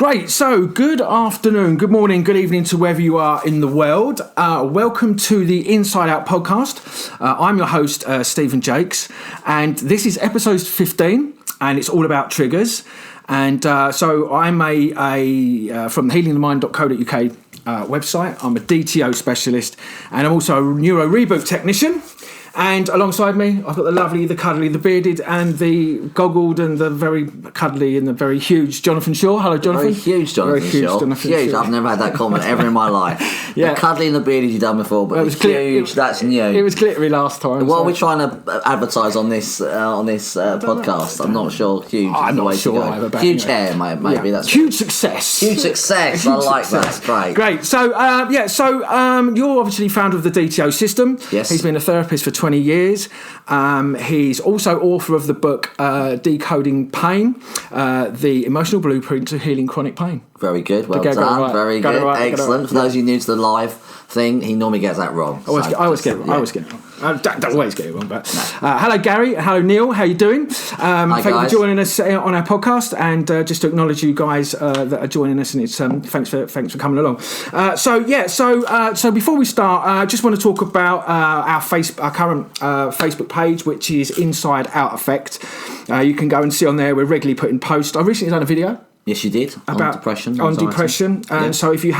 Great. So, good afternoon, good morning, good evening to wherever you are in the world. Welcome to the Inside Out podcast. I'm your host, Stephen Jakes, and this is episode 15, and it's all about triggers. And so I'm from the healingthemind.co.uk website. I'm a DTO specialist, and I'm also a neuro reboot technician. And alongside me, I've got the lovely, the cuddly, the bearded, and the goggled, and the very cuddly, and the very huge Jonathan Shaw. Hello, Jonathan. Very huge Jonathan Shaw. Huge. I've never had that comment ever in my life. Yeah. The cuddly and the bearded you've done before, but the huge, that's new. It was glittery last time. What are we trying to advertise on this podcast? I'm not sure. Huge. I'm the not way sure to go. either. Huge hair, maybe. That's huge success. Huge success. I like that. Great. Great. So you're obviously founder of the DTO system. Yes. He's been a therapist for 20 years. He's also author of the book Decoding Pain, the emotional blueprint to healing chronic pain. Very good. Well done. Right. Very good. Right. Excellent. For those of you new to the live thing, he normally gets that wrong. I always get it wrong. I don't always get it wrong, but hello Gary, hello Neil, how you doing? Hi, thank you guys. for joining us on our podcast, and just to acknowledge you guys that are joining us, and it's thanks for coming along. So before we start, I just want to talk about our current Facebook page, which is Inside Out Effect. You can go and see on there. We're regularly putting posts. I recently done a video. Yes, you did. About depression. On depression. And so if you're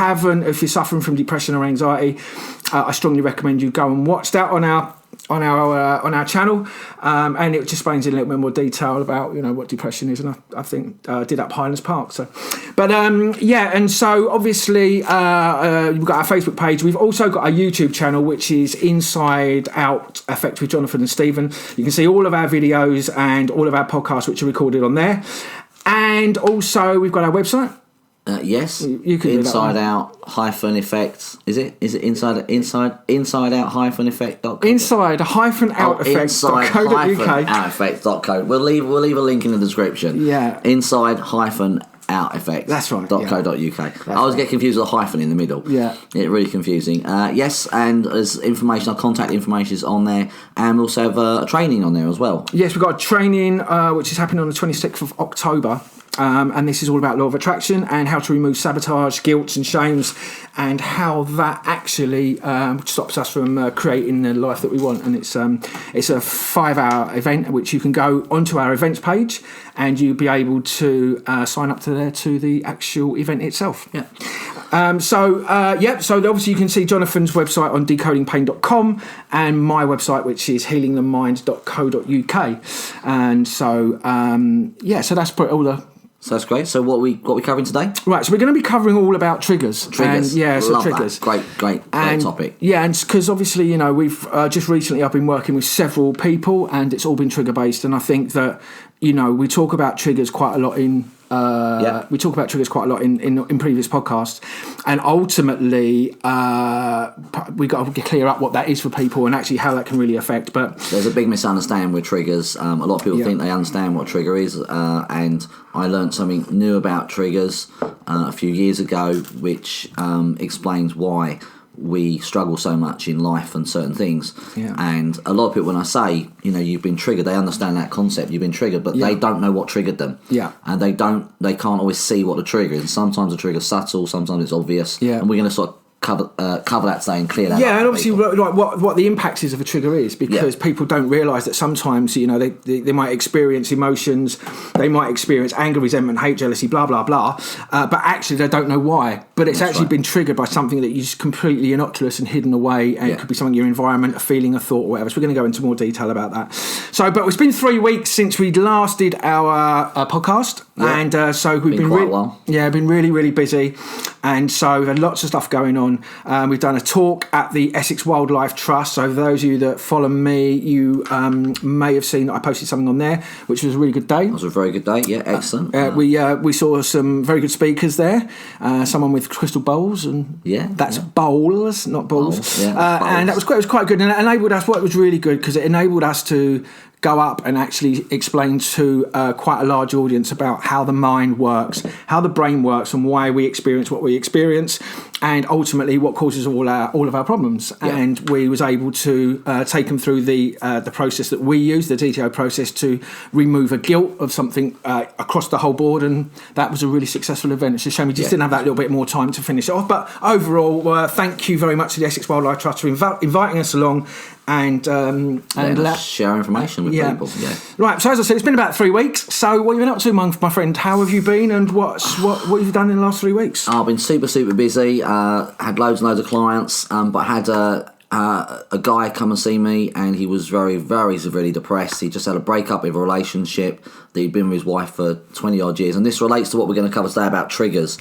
suffering from depression or anxiety, I strongly recommend you go and watch that on our channel, and it just explains in a little bit more detail about what depression is, and I think did up Highlands Park. So, but and so obviously we've got our Facebook page. We've also got our YouTube channel, which is Inside Out Effect with Jonathan and Stephen. You can see all of our videos and all of our podcasts, which are recorded on there. And also, we've got our website. Yes, you can Inside Out -effects. Is it inside out -effect.co? Inside -out effect.co.uk. Outeffect.co. We'll leave a link in the description. Yeah. Inside -out effect. That's right. .co.uk. I always get confused with a hyphen in the middle. Yeah. It's really confusing. Yes, and there's information. Our contact information is on there, and we also have a training on there as well. Yes, we've got a training which is happening on the 26th of October. And this is all about law of attraction and how to remove sabotage, guilt and shames, and how that actually stops us from creating the life that we want. And it's a 5-hour event, which you can go onto our events page and you'll be able to sign up to the actual event itself. Yeah. So obviously you can see Jonathan's website on decodingpain.com and my website, which is healingthemind.co.uk. And so so that's probably all the. So that's great. So what we covering today? Right, so we're going to be covering all about triggers. Triggers. And, Love triggers. That. Great topic. Yeah, and because obviously, we've just recently I've been working with several people, and it's all been trigger based. And I think that we talk about triggers quite a lot in. We talk about triggers quite a lot in previous podcasts, and ultimately we got to clear up what that is for people and actually how that can really affect. But there's a big misunderstanding with triggers. A lot of people think they understand what a trigger is, and I learned something new about triggers a few years ago, which explains why we struggle so much in life and certain things. And a lot of people, when I say you've been triggered, they understand that concept, you've been triggered, but they don't know what triggered them. And they can't always see what the trigger is. Sometimes the trigger's subtle, sometimes it's obvious, and we're going to sort of cover that today and clear that up. And obviously like what the impact is of a trigger is, because people don't realise that sometimes they might experience emotions, they might experience anger, resentment, hate, jealousy, blah blah blah, but actually they don't know why, but it's been triggered by something that is completely innocuous and hidden away, and it could be something in your environment, a feeling, a thought, or whatever. So we're going to go into more detail about that. But it's been 3 weeks since we last did our podcast, and so we've been quite a while. Been really really busy, and so we've had lots of stuff going on. We've done a talk at the Essex Wildlife Trust. So for those of you that follow me, you may have seen that I posted something on there, which was a really good day. It was a very good day. Yeah, excellent. We saw some very good speakers there. Someone with crystal bowls, and that's bowls, not balls. Bowls. And that was great. It was quite good, and it enabled us. What was really good, because it enabled us to go up and actually explain to quite a large audience about how the mind works, how the brain works, and why we experience what we experience, and ultimately what causes all of our problems. Yeah. And we was able to take them through the process that we use, the DTO process, to remove a guilt of something across the whole board, and that was a really successful event. It's a shame we just didn't have that little bit more time to finish it off. But overall, thank you very much to the Essex Wildlife Trust for inviting us along. And share information with people. Yeah. Right. So as I said, it's been about 3 weeks. So what have you been up to, my friend? How have you been, and what have you done in the last 3 weeks? I've been super busy. Had loads and loads of clients, but had a guy come and see me, and he was very, very severely depressed. He just had a breakup with a relationship that he'd been with his wife for 20 odd years, and this relates to what we're going to cover today about triggers,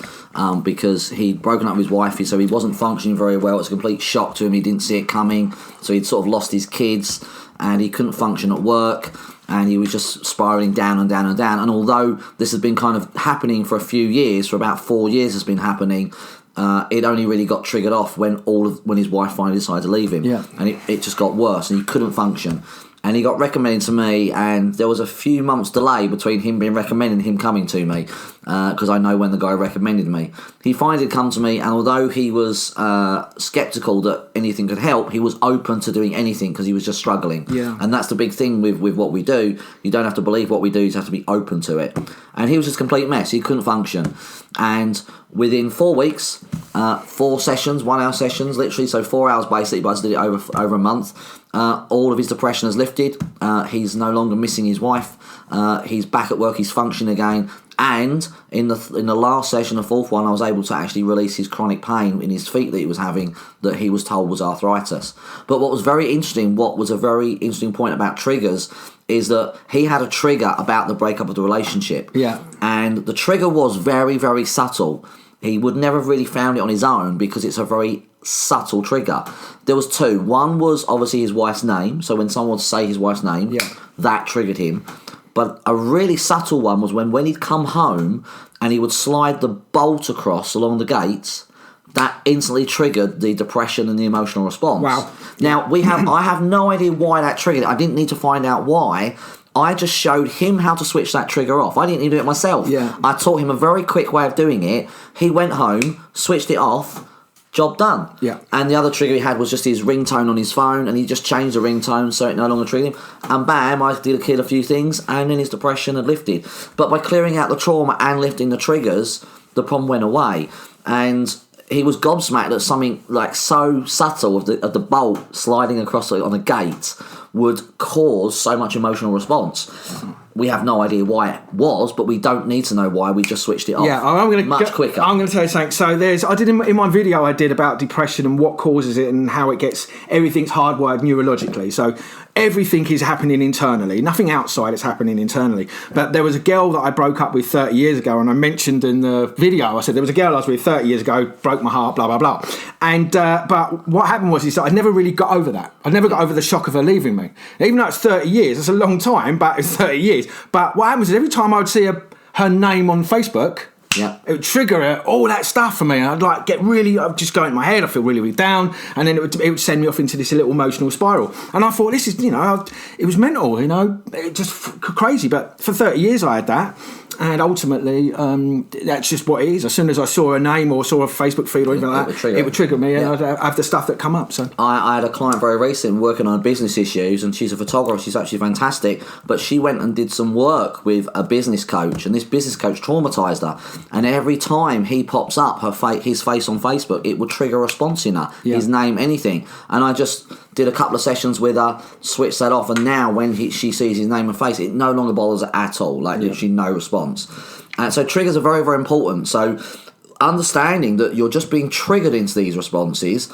because he'd broken up with his wife, so he wasn't functioning very well. It's a complete shock to him. He didn't see it coming, so he'd sort of lost his kids, and he couldn't function at work, and he was just spiralling down and down and down. And although this has been kind of happening for a few years, for about 4 years it's been happening, it only really got triggered off when his wife finally decided to leave him, and it just got worse, and he couldn't function. And he got recommended to me, and there was a few months delay between him being recommended and him coming to me, because I know when the guy recommended me. He finally did come to me, and although he was sceptical that anything could help, he was open to doing anything because he was just struggling. Yeah. And that's the big thing with what we do. You don't have to believe what we do, you just have to be open to it. And he was just a complete mess. He couldn't function. And within 4 weeks, 4 sessions, 1 hour sessions, literally, so 4 hours basically, but I did it over a month. All of his depression has lifted. He's no longer missing his wife. He's back at work. He's functioning again. And in the last session, the 4th one, I was able to actually release his chronic pain in his feet that he was having, that he was told was arthritis. But what was a very interesting point about triggers is that he had a trigger about the breakup of the relationship. Yeah. And the trigger was very, very subtle. He would never have really found it on his own because it's a very subtle trigger. There was 2. One was obviously his wife's name. So when someone would say his wife's name, that triggered him. But a really subtle one was when he'd come home and he would slide the bolt across along the gates, that instantly triggered the depression and the emotional response. Wow. Now, I have no idea why that triggered it. I didn't need to find out why. I just showed him how to switch that trigger off. I didn't need to do it myself. Yeah. I taught him a very quick way of doing it. He went home, switched it off, job done. Yeah. And the other trigger he had was just his ringtone on his phone, and he just changed the ringtone so it no longer triggered him. And bam, I did kill a few things, and then his depression had lifted. But by clearing out the trauma and lifting the triggers, the problem went away. And he was gobsmacked that something like so subtle of the bolt sliding across on a gate would cause so much emotional response. We have no idea why it was, but we don't need to know why. We just switched it off. Yeah, quicker. I'm going to tell you something. So I did in my video I did about depression and what causes it and how it gets. Everything's hardwired neurologically. So everything is happening internally. Nothing outside. It's happening internally. But there was a girl that I broke up with 30 years ago, and I mentioned in the video. I said there was a girl I was with 30 years ago, broke my heart, blah blah blah. And but what happened was that I never really got over that. I never got over the shock of her leaving me. Even though it's 30 years, it's a long time, but it's 30 years. But what happens is every time I would see her name on Facebook, it would trigger all that stuff for me. And I'd just go into my head. I feel really, really down. And then it would send me off into this little emotional spiral. And I thought, this is, it was mental, it just crazy. But for 30 years I had that. And ultimately, that's just what it is. As soon as I saw a name or saw a Facebook feed or anything like that, it would trigger me, and I'd have the stuff that come up. So I had a client very recently working on business issues, and she's a photographer. She's actually fantastic, but she went and did some work with a business coach, and this business coach traumatized her. And every time he pops up, his face on Facebook, it would trigger a response in her, his name, anything. And I just did a couple of sessions with her, switched that off, and now when she sees his name and face, it no longer bothers her at all. Literally no response. And so triggers are very, very important. So understanding that you're just being triggered into these responses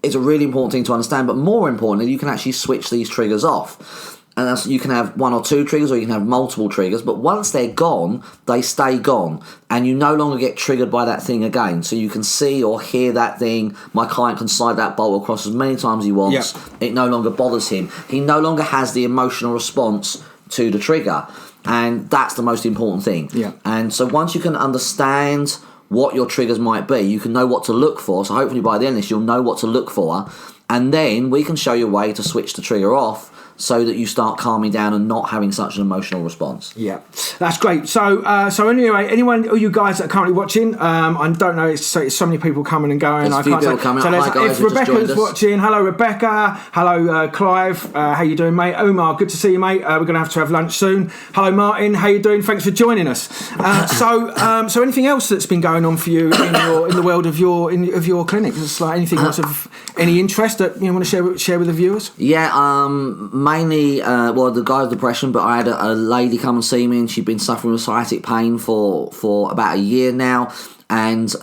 is a really important thing to understand. But more importantly, you can actually switch these triggers off. And you can have 1 or 2 triggers, or you can have multiple triggers. But once they're gone, they stay gone. And you no longer get triggered by that thing again. So you can see or hear that thing. My client can slide that bolt across as many times as he wants. Yep. It no longer bothers him. He no longer has the emotional response to the trigger. And that's the most important thing. Yeah. And so once you can understand what your triggers might be, you can know what to look for. So hopefully by the end of this, you'll know what to look for. And then we can show you a way to switch the trigger off so that you start calming down and not having such an emotional response. Yeah, that's great. So anyway, anyone of you guys that are currently watching, I don't know, it's so many people coming and going. There's a few people coming up. Hi guys, if Rebecca's watching, hello Rebecca, hello Clive, how you doing, mate? Omar, good to see you, mate. We're going to have lunch soon. Hello Martin, how you doing? Thanks for joining us. So anything else that's been going on for you in the world of your clinic? It's like anything else of any interest that you want to share with the viewers? Yeah, mainly the guy with depression, but I had a lady come and see me, and she'd been suffering with sciatic pain for about a year now, and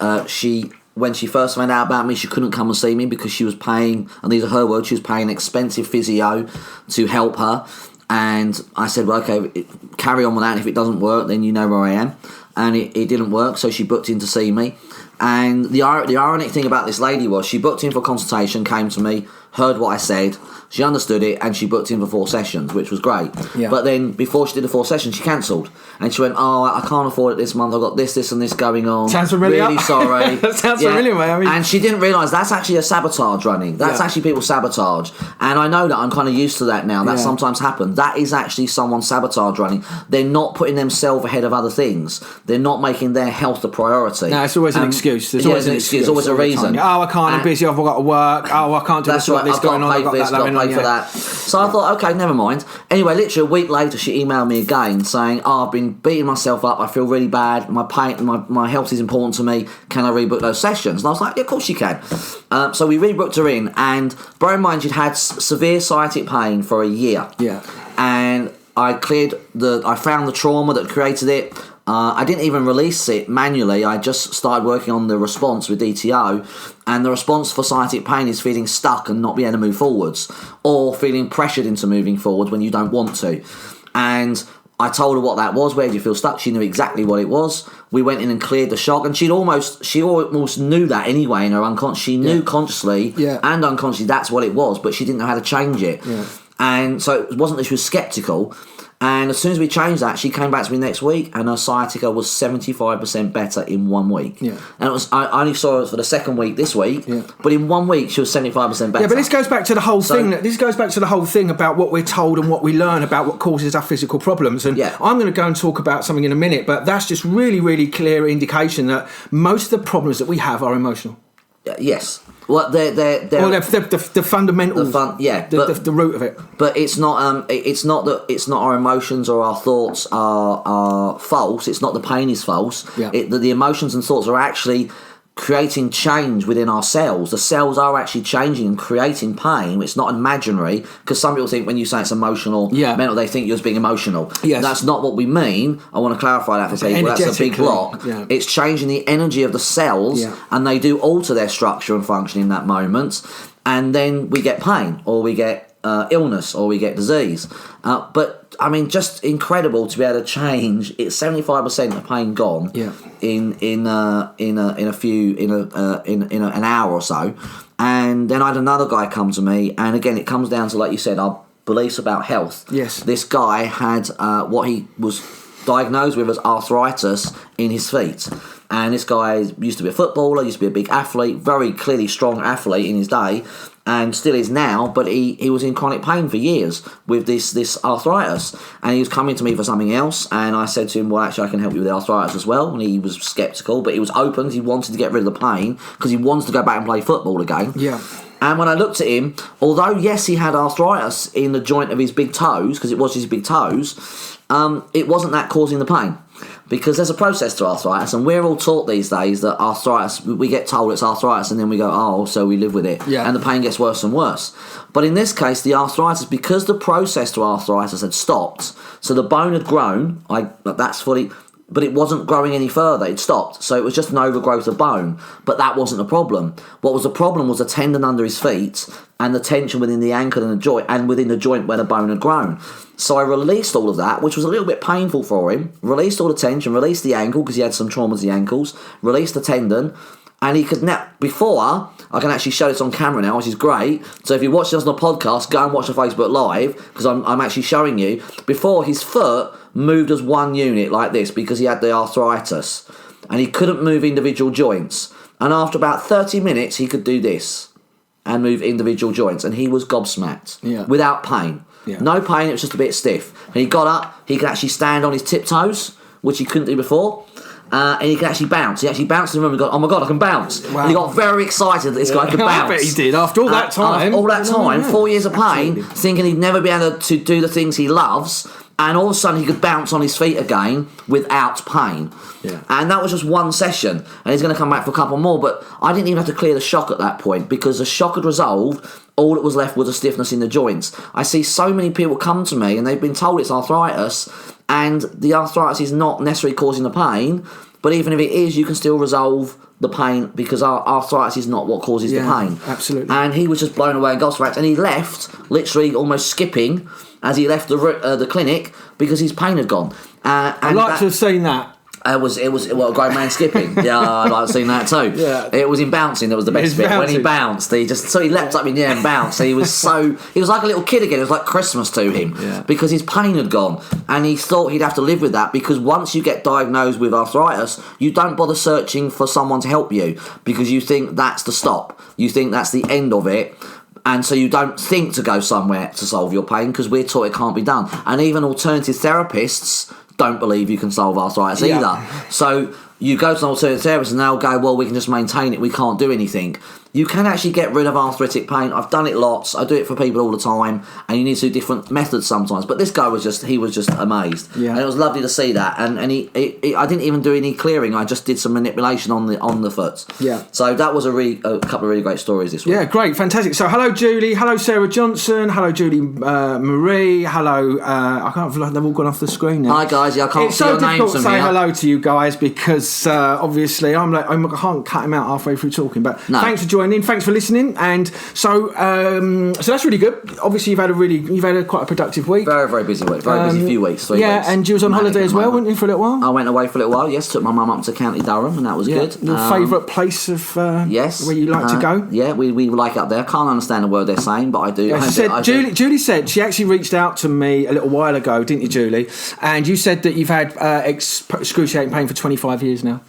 when she first found out about me, she couldn't come and see me because she was paying, and these are her words, she was paying expensive physio to help her. And I said, well, okay, carry on with that. And if it doesn't work, then you know where I am. And it didn't work, so she booked in to see me. And the ironic thing about this lady was she booked in for a consultation, came to me, heard what I said, she understood it, and she booked in for 4 sessions, which was great. Yeah. But then before she did the 4 sessions, she cancelled. And she went, oh, I can't afford it this month. I've got this and this going on. Sounds familiar. Really sorry. That sounds familiar, mate. I mean, and she didn't realise that's actually a sabotage running. That's actually people sabotage. And I know that I'm kind of used to that now. That sometimes happens. That is actually someone sabotage running. They're not putting themselves ahead of other things. They're not making their health the priority. No, it's always an excuse. There's always an excuse. Always a reason. Oh, I can't. I'm busy. I've got to work. Oh, I can't do this. Right. This going on. I've got this, that pay for that. So I thought, okay, never mind. Anyway, literally a week later, she emailed me again saying, I've been beating myself up. I feel really bad. My pain, my health is important to me. Can I rebook those sessions? And I was like, yeah, of course you can. So we rebooked her in, and bear in mind she'd had severe sciatic pain for a year. Yeah. And I found the trauma that created it. I didn't even release it manually. I just started working on the response with DTO, and the response for sciatic pain is feeling stuck and not being able to move forwards, or feeling pressured into moving forward when you don't want to. And I told her what that was. Where do you feel stuck? She knew exactly what it was. We went in and cleared the shock, and she almost knew that anyway in her unconscious. She knew consciously and unconsciously that's what it was, but she didn't know how to change it. Yeah. And so it wasn't that she was sceptical. And as soon as we changed that, she came back to me next week, and her sciatica was 75% better in 1 week. Yeah. And I only saw her for the second week this week, but in 1 week she was 75% better. Yeah, but this goes back to the whole thing. This goes back to the whole thing about what we're told and what we learn about what causes our physical problems. And I'm going to go and talk about something in a minute, but that's just really, really clear indication that most of the problems that we have are emotional. Yes. Well, they're the fundamental, the root of it. But it's not our emotions or our thoughts are false. It's not the pain is false. Yeah. The emotions and thoughts are actually creating change within our cells. The cells are actually changing and creating pain. It's not imaginary, because some people think when you say it's emotional, mental, they think you're just being emotional. Yes. That's not what we mean. I want to clarify that for people. That's a big block. Yeah. It's changing the energy of the cells, and they do alter their structure and function in that moment, and then we get pain, or we get illness, or we get disease. But I mean, just incredible to be able to change. It's 75% of pain gone in an hour or so. And then I had another guy come to me, and again, it comes down to, like you said, our beliefs about health. Yes, this guy had what he was diagnosed with as arthritis in his feet. And this guy used to be a footballer, used to be a big athlete, very clearly strong athlete in his day, and still is now, but he was in chronic pain for years with this arthritis. And he was coming to me for something else, and I said to him, well, actually, I can help you with the arthritis as well. And he was sceptical, but he was open because he wanted to get rid of the pain, because he wanted to go back and play football again. Yeah. And when I looked at him, although, yes, he had arthritis in the joint of his big toes, because it was his big toes, it wasn't that causing the pain. Because there's a process to arthritis, and we're all taught these days that arthritis, we get told it's arthritis, and then we go, oh, so we live with it. Yeah. And the pain gets worse and worse. But in this case, the arthritis, because the process to arthritis had stopped, so the bone had grown, that's fully, but it wasn't growing any further, it stopped. So it was just an overgrowth of bone. But that wasn't the problem. What was the problem was the tendon under his feet, and the tension within the ankle and the joint, and within the joint where the bone had grown. So I released all of that, which was a little bit painful for him, released all the tension, released the ankle, because he had some trauma to the ankles, released the tendon, and he could now, before, I can actually show this on camera now, which is great. So if you watch this on the podcast, go and watch the Facebook Live, because I'm actually showing you. Before, his foot moved as one unit like this, because he had the arthritis, and he couldn't move individual joints. And after about 30 minutes, he could do this and move individual joints, and he was gobsmacked without pain. Yeah. No pain, it was just a bit stiff. And he got up, he could actually stand on his tiptoes, which he couldn't do before. And he could actually bounce. He actually bounced in the room and got, oh my God, I can bounce. Wow. And he got very excited that this guy could bounce. I bet he did, after all that time. All that time, 4 years of pain, thinking he'd never be able to do the things he loves, and all of a sudden he could bounce on his feet again without pain. Yeah. And that was just one session, and he's going to come back for a couple more, but I didn't even have to clear the shock at that point, because the shock had resolved. All that was left was a stiffness in the joints. I see so many people come to me and they've been told it's arthritis, and the arthritis is not necessarily causing the pain, but even if it is, you can still resolve the pain, because arthritis is not what causes the pain. Absolutely. And he was just blown away and gobsmacked, and he left, literally almost skipping as he left the clinic, because his pain had gone. I'd like to have seen that. It was a grown man skipping. Yeah, I'd like to have seen that too. Yeah. It was in bouncing that was the best bit. When he bounced, he leapt up in the air and bounced. He was like a little kid again. It was like Christmas to him, because his pain had gone, and he thought he'd have to live with that, because once you get diagnosed with arthritis, you don't bother searching for someone to help you, because you think that's the stop. You think that's the end of it. And so you don't think to go somewhere to solve your pain, because we're taught it can't be done. And even alternative therapists don't believe you can solve arthritis either. So you go to an alternative therapist and they'll go, well, we can just maintain it, we can't do anything. You can actually get rid of arthritic pain. I've done it lots. I do it for people all the time, and you need to do different methods sometimes. But this guy was just amazed. Yeah. And it was lovely to see that. And he I didn't even do any clearing. I just did some manipulation on the foot. Yeah. So that was a couple of really great stories this week. Yeah, great, fantastic. So hello Julie, hello Sarah Johnson, hello Julie Marie, hello. I can't feel like they've all gone off the screen now. Hi guys, yeah, I can't see your names from here. It's so difficult to say hello to you guys, because obviously I can't cut him out halfway through talking. But thanks for joining in, thanks for listening, and so that's really good. Obviously you've had quite a productive week. Very, very busy week. Very busy few weeks. 3 weeks. And you was on holiday as well, weren't you, for a little while? I went away for a little while. Yes, took my mum up to County Durham, and that was good. Your favourite place of yes, where you like to go? Yeah, we like it up there. I can't understand a word they're saying, but I do. Yeah, Julie said she actually reached out to me a little while ago, didn't you, Julie? And you said that you've had excruciating pain for 25 years now.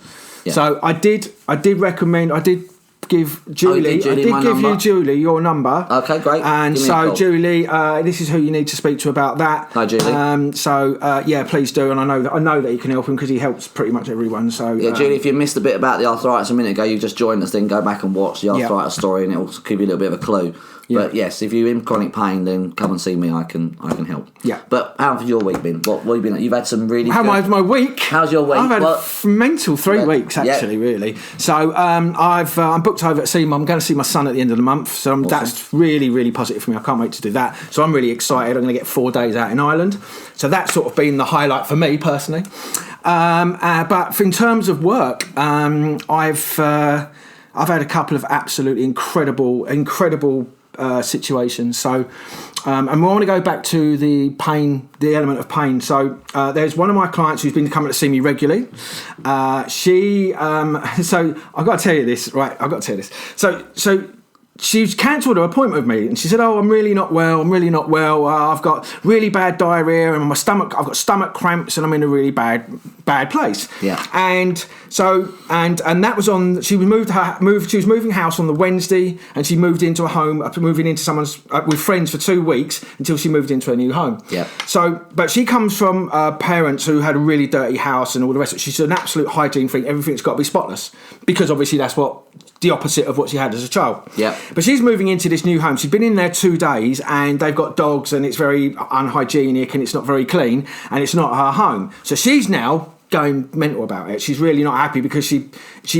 Yeah. So I did recommend. I did give Julie. You Julie your number. Okay, great. And so Julie, this is who you need to speak to about that. Hi, Julie. So please do. And I know that you can help him, because he helps pretty much everyone. So yeah, Julie, if you missed a bit about the arthritis a minute ago, you just joined us. Then go back and watch the arthritis story, and it will give you a little bit of a clue. Yeah. But yes, if you're in chronic pain, then come and see me. I can help. Yeah. But how have your week been? What have you been? You've had some really. My week? How's your week? I've had a mental 3 weeks actually, really. So I'm booked over at SEMA. I'm going to see my son at the end of the month. So that's really, really positive for me. I can't wait to do that. So I'm really excited. I'm going to get 4 days out in Ireland. So that's sort of been the highlight for me personally. But in terms of work, I've had a couple of absolutely incredible situations. So, and we want to go back to the pain, the element of pain. So, there's one of my clients who's been coming to see me regularly. So I've got to tell you this, right? So she's cancelled her appointment with me, and she said, "Oh, I'm really not well. I've got really bad diarrhea, and I've got stomach cramps, and I'm in a really bad place." Yeah. And so and that was on. She was moving house on the Wednesday, and she moved into a home, moving into someone's with friends for 2 weeks until she moved into a new home. Yeah. So, but she comes from parents who had a really dirty house and all the rest of it. She's an absolute hygiene freak. Everything's got to be spotless, because obviously that's the opposite of what she had as a child. Yeah. But she's moving into this new home. She's been in there 2 days, and they've got dogs, and it's very unhygienic, and it's not very clean, and it's not her home. So she's now going mental about it. She's really not happy, because she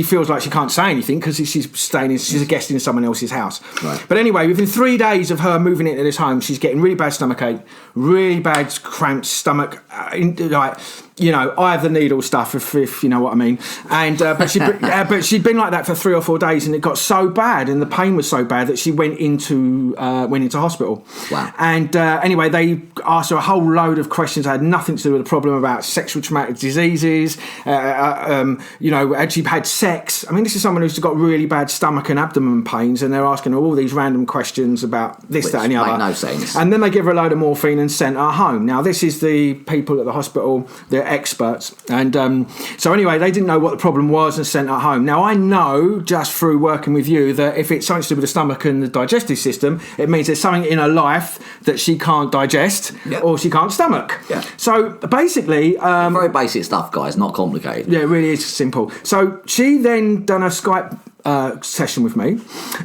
feels like she can't say anything, because she's a guest in someone else's house. Right. But anyway, within 3 days of her moving into this home, she's getting really bad stomachache, really bad cramped stomach, eye of the needle stuff, if you know what I mean. And but she'd been like that for 3 or 4 days, and it got so bad, and the pain was so bad that she went into hospital. Wow. And anyway, they asked her a whole load of questions that had nothing to do with the problem, about sexual traumatic diseases. Had she had sex? I mean, this is someone who's got really bad stomach and abdomen pains, and they're asking her all these random questions about this, that, and the other. Make no sense. And then they give her a load of morphine and sent her home. Now, this is the people at the hospital. They're experts. And so anyway, they didn't know what the problem was and sent her home. Now, I know just through working with you that if it's something to do with the stomach and the digestive system, it means there's something in her life that she can't digest or she can't stomach. Yeah. So basically... very basic stuff, guys, not complicated. Yeah, it really is simple. So she then done a Skype session with me,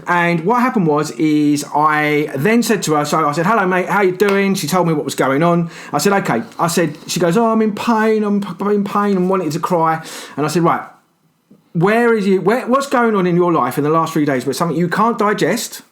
and what happened is I then said to her, so I said, hello mate, how you doing? She told me what was going on. I said, okay. I said, she goes, oh, I'm in pain and wanting to cry. And I said, right, what's going on in your life in the last 3 days where something you can't digest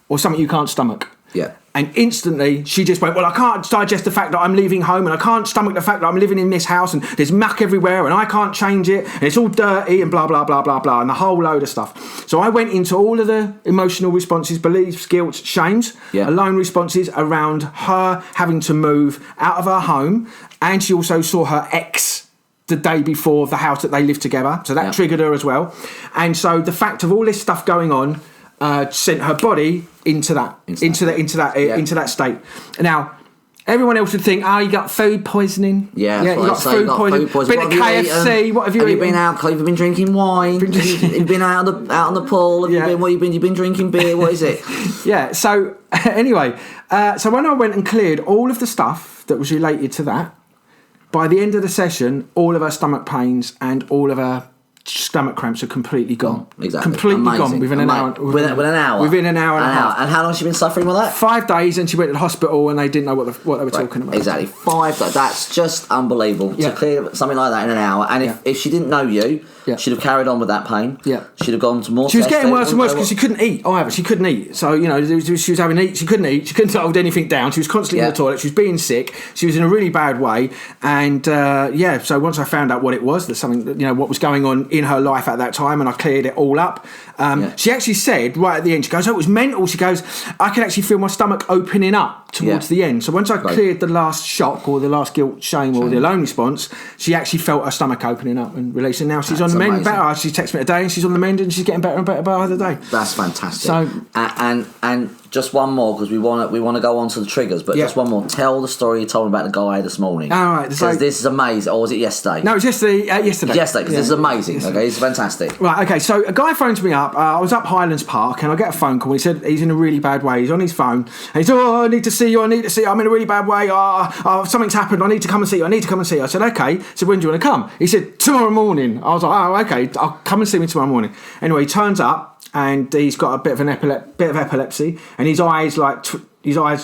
or something you can't stomach? Yeah. And instantly she just went, well, I can't digest the fact that I'm leaving home, and I can't stomach the fact that I'm living in this house and there's muck everywhere and I can't change it and it's all dirty and blah, blah, blah, blah, blah, and a whole load of stuff. So I went into all of the emotional responses, beliefs, guilt, shames, alone responses around her having to move out of her home. And she also saw her ex the day before the house that they lived together. So that triggered her as well. And so the fact of all this stuff going on sent her body into that state. Now, everyone else would think, you got food poisoning. Yeah, you got food poisoning. Been at KFC. What have you eaten? Been out? Have you been drinking wine? You've been out on the pool. You've been drinking beer. What is it? Yeah. So anyway, so when I went and cleared all of the stuff that was related to that, by the end of the session, all of her stomach pains and all of her stomach cramps are completely gone. Exactly. Completely gone within an hour. Within an hour. Within an hour and a half. And how long has she been suffering with that? 5 days, and she went to the hospital and they didn't know what they were talking about. Exactly. 5 days. That's just unbelievable to clear something like that in an hour. And if she didn't know you, she'd have carried on with that pain. Yeah. She'd have gone to more She was getting worse and worse because she couldn't eat either. She couldn't eat. So, she was having to eat. She couldn't eat. She couldn't hold anything down. She was constantly in the toilet. She was being sick. She was in a really bad way. And, so once I found out what it was, that something, what was going on in her life at that time, and I cleared it all up. She actually said right at the end, she goes, it was mental. She goes, I can actually feel my stomach opening up towards the end. So once I cleared the last shock or the last guilt, shame or the alone response, she actually felt her stomach opening up and releasing. Now she's on the mend better. She texts me today and she's on the mend and she's getting better and better by the day. That's fantastic. So and just one more, because we want to go on to the triggers, but just one more. Tell the story you told me about the guy this morning. All right, because this is amazing. Or was it yesterday? No, it was yesterday. Yesterday, because this is amazing. Okay, it's fantastic. Right. Okay. So a guy phones me up. I was up Highlands Park, and I get a phone call. He said he's in a really bad way. He's on his phone, and he said, I need to see you. I'm in a really bad way. Something's happened. I need to come and see you. I said, okay. So when do you want to come? He said, tomorrow morning. I was like, okay, I'll come and see me tomorrow morning. Anyway, he turns up. And he's got a bit of epilepsy, and his eyes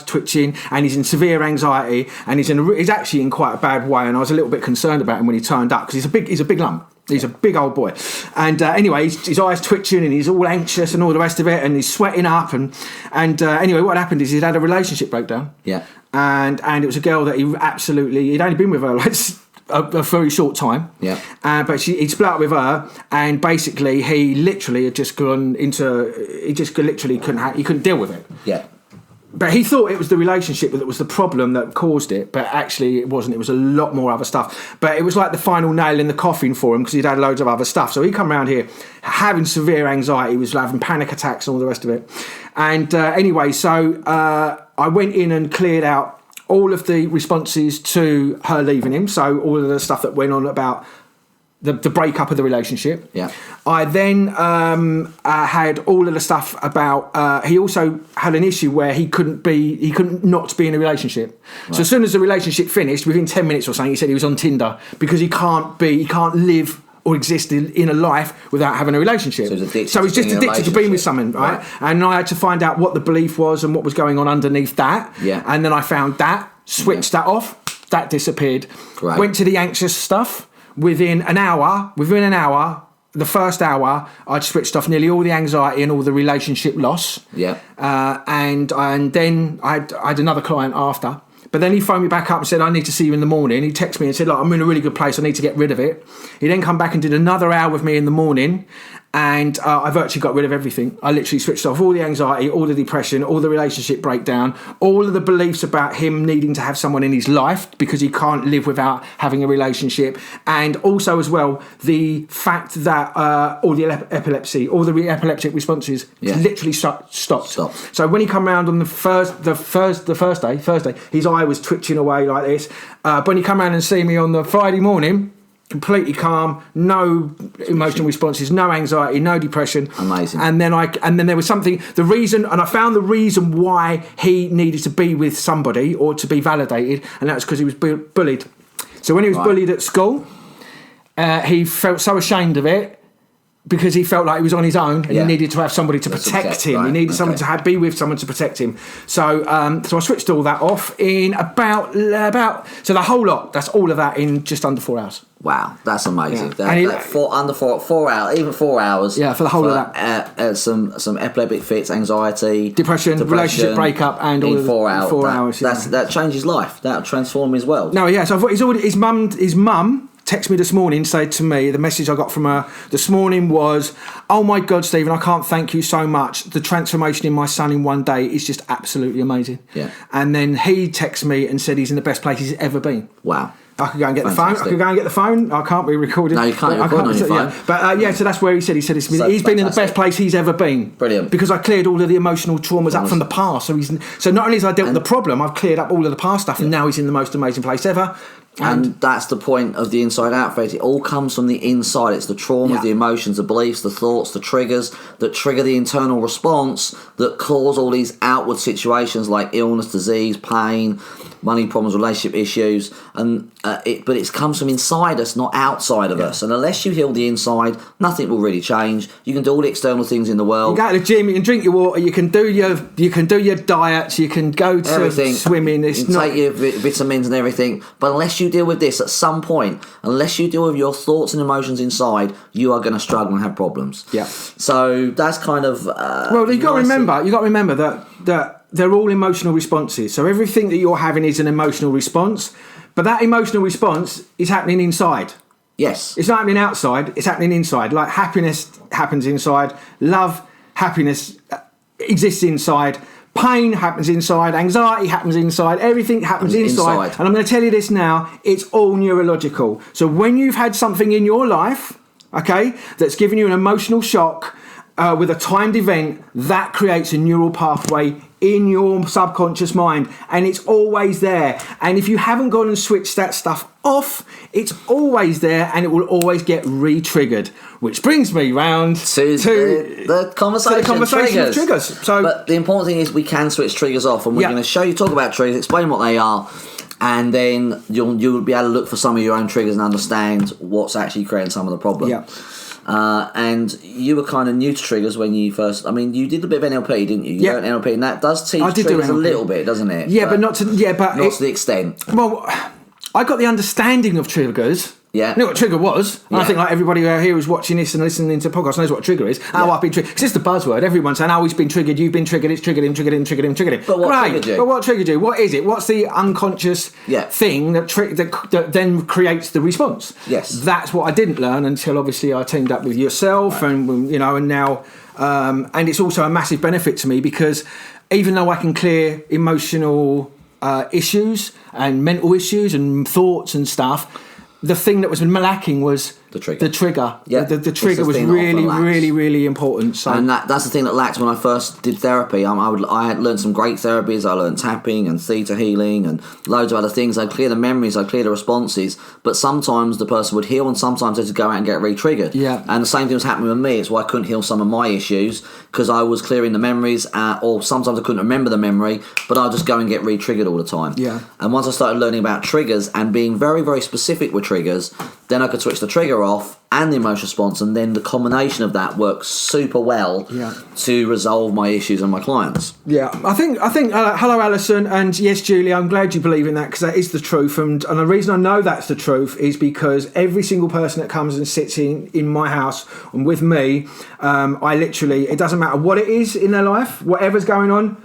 twitching, and he's in severe anxiety, and he's actually in quite a bad way. And I was a little bit concerned about him when he turned up, because he's a big lump. He's a big old boy. And anyway, his eyes twitching, and he's all anxious and all the rest of it, and he's sweating up. And anyway, what happened is he'd had a relationship breakdown. Yeah. And it was a girl that he'd only been with her a very short time. Yeah. But he split up with her, and basically he literally had just gone into. He just literally couldn't deal with it. Yeah. But he thought it was the relationship that was the problem that caused it, but actually it wasn't. It was a lot more other stuff. But it was like the final nail in the coffin for him, because he'd had loads of other stuff. So he come around here having severe anxiety, he was having panic attacks and all the rest of it. And anyway, so I went in and cleared out all of the responses to her leaving him. So all of the stuff that went on about the breakup of the relationship. Yeah. I then had all of the stuff about. He also had an issue where he couldn't not be in a relationship. Right. So as soon as the relationship finished, within 10 minutes or something, he said he was on Tinder, because he can't live or exist in a life without having a relationship. So he's just addicted to being with someone, right? And I had to find out what the belief was and what was going on underneath that. Yeah. And then I found that, switched that off, that disappeared. Right. Went to the anxious stuff. Within an hour, the first hour, I'd switched off nearly all the anxiety and all the relationship loss. Yeah. And then I had another client after. But then he phoned me back up and said, I need to see you in the morning. He texted me and said, look, I'm in a really good place. I need to get rid of it. He then come back and did another hour with me in the morning. And I virtually got rid of everything. I literally switched off all the anxiety, all the depression, all the relationship breakdown, all of the beliefs about him needing to have someone in his life because he can't live without having a relationship. And also as well, the fact that all the epilepsy, all the epileptic responses literally stopped. So when he come round on the Thursday, his eye was twitching away like this. But when he come round and see me on the Friday morning, completely calm, no emotional responses, no anxiety, no depression. Amazing. And then there was something. I found the reason why he needed to be with somebody or to be validated, and that was because he was bullied. So when he was bullied at school, he felt so ashamed of it. Because he felt like he was on his own and he needed to have somebody to protect him. He needed someone to be with someone to protect him. So I switched all that off in about so the whole lot. That's all of that in just under 4 hours. Wow, that's amazing. Yeah. Under 4 hours, even 4 hours. Yeah, for the whole of that. Some epileptic fits, anxiety, depression, relationship breakup, and all in 4 hours. 4 hours. That changes life. That'll transform his world. No, yeah. So I thought his mum texted me this morning, said to me, the message I got from her this morning was, "Oh my God, Stephen, I can't thank you so much. The transformation in my son in one day is just absolutely amazing." Yeah. And then he texted me and said he's in the best place he's ever been. Wow. I could go and get the phone. I can't be recording. No, you can't record on your phone. Yeah. But so that's where he said he's been in the best place he's ever been. Brilliant. Because I cleared all of the emotional traumas up from the past. So not only has I dealt with the problem, I've cleared up all of the past stuff, and now he's in the most amazing place ever. And that's the point of the inside out phase. It all comes from the inside. It's the traumas, the emotions, the beliefs, the thoughts, the triggers that trigger the internal response that cause all these outward situations like illness, disease, pain, money problems, relationship issues. And but it comes from inside us, not outside of us. And unless you heal the inside, nothing will really change. You can do all the external things in the world. You can go to the gym, you can drink your water, you can do your diets, you can go to everything. Swimming. You can take your vitamins and everything. But unless you deal with this at some point, unless you deal with your thoughts and emotions inside, you are going to struggle and have problems. Yeah. So that's kind of well, you got to remember that they're all emotional responses. So everything that you're having is an emotional response, but that emotional response is happening inside. Yes. It's not happening outside, it's happening inside. Like happiness happens inside, happiness exists inside, pain happens inside, anxiety happens inside, everything happens inside. And I'm going to tell you this now, it's all neurological. So when you've had something in your life, okay, that's given you an emotional shock with a timed event, that creates a neural pathway in your subconscious mind, and it's always there. And if you haven't gone and switched that stuff off, it's always there and it will always get re-triggered. Which brings me round to the conversation of triggers. So, but the important thing is we can switch triggers off, and we're going to talk about triggers, explain what they are, and then you'll be able to look for some of your own triggers and understand what's actually creating some of the problem. Yeah. And you were kind of new to triggers when you first. I mean, you did a bit of NLP, didn't you? You learned NLP, and that does teach triggers a little bit, doesn't it? Yeah, but not to the extent. Well, I got the understanding of triggers. Yeah. I knew what a trigger was. And I think like everybody here who's watching this and listening to the podcast knows what a trigger is. Oh, I've been triggered. Because it's the buzzword. Everyone's saying, he's been triggered, you've been triggered, it's triggered him. But what triggered you? But what triggered you? What is it? What's the unconscious thing that then creates the response? Yes. That's what I didn't learn until obviously I teamed up with yourself and now... and it's also a massive benefit to me because even though I can clear emotional issues and mental issues and thoughts and stuff... The thing that was lacking was the trigger. Yeah. The trigger was really, really, really important. So. And that's the thing that lacked when I first did therapy. I had learned some great therapies. I learned tapping and theta healing and loads of other things. I'd clear the memories, I'd clear the responses. But sometimes the person would heal and sometimes they'd just go out and get re-triggered. Yeah. And the same thing was happening with me. It's why I couldn't heal some of my issues because I was clearing the memories or sometimes I couldn't remember the memory, but I'd just go and get re-triggered all the time. Yeah. And once I started learning about triggers and being very, very specific with triggers, then I could switch the trigger off and the emotional response, and then the combination of that works super well to resolve my issues and my clients. Yeah, I think. Hello, Alison, and yes, Julie. I'm glad you believe in that because that is the truth, and the reason I know that's the truth is because every single person that comes and sits in my house and with me, I literally, it doesn't matter what it is in their life, whatever's going on.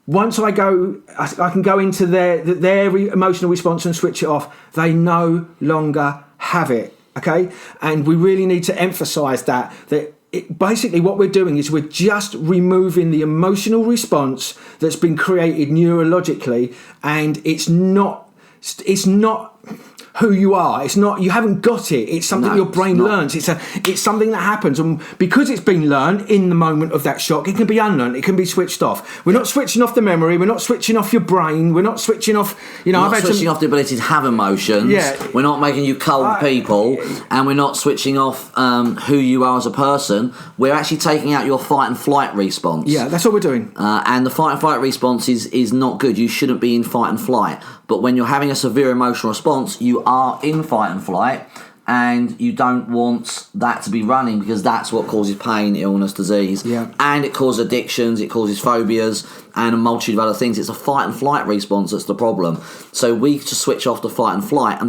Once I can go into their emotional response and switch it off. They no longer have it. okay? And we really need to emphasise that basically what we're doing is we're just removing the emotional response that's been created neurologically, and it's not who you are. It's not, you haven't got it. It's something your brain learns. It's something that happens, and because it's been learned in the moment of that shock, it can be unlearned. It can be switched off. We're not switching off the memory. We're not switching off your brain. We're not switching off. We're not switching off the ability to have emotions. Yeah. We're not making you cold people, and we're not switching off who you are as a person. We're actually taking out your fight and flight response. Yeah, that's what we're doing. And the fight and flight response is not good. You shouldn't be in fight and flight. But when you're having a severe emotional response, you are in fight and flight, and you don't want that to be running, because that's what causes pain, illness, disease, and it causes addictions, it causes phobias, and a multitude of other things. It's a fight and flight response that's the problem. So we just switch off the fight and flight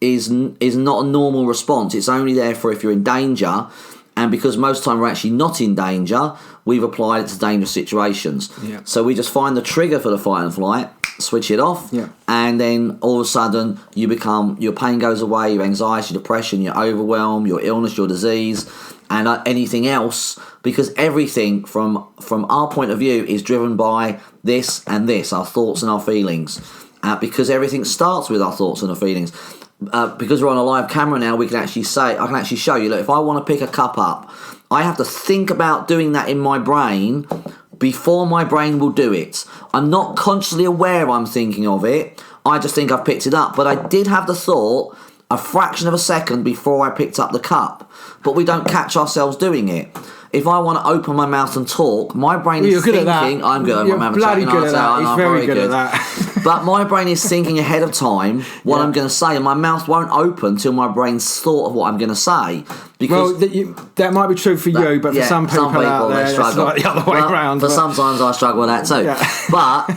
is not a normal response. It's only there for if you're in danger. And because most of the time we're actually not in danger, we've applied it to dangerous situations. Yeah. So we just find the trigger for the fight and flight, switch it off, and then all of a sudden your pain goes away, your anxiety, your depression, your overwhelm, your illness, your disease, and anything else, because everything from our point of view is driven by this and this, our thoughts and our feelings, because everything starts with our thoughts and our feelings. Because we're on a live camera now, I can actually show you, look, if I want to pick a cup up, I have to think about doing that in my brain before my brain will do it. I'm not consciously aware I'm thinking of it. I just think I've picked it up. But I did have the thought a fraction of a second before I picked up the cup. But we don't catch ourselves doing it. If I want to open my mouth and talk, my brain is thinking, I'm good at my mouth. Bloody good at that. He's very good at that. But my brain is thinking ahead of time what I'm going to say, and my mouth won't open till my brain's thought of what I'm going to say. Because that might be true for you, but for some people out there, it's like the other way around. Sometimes I struggle with that too. Yeah. But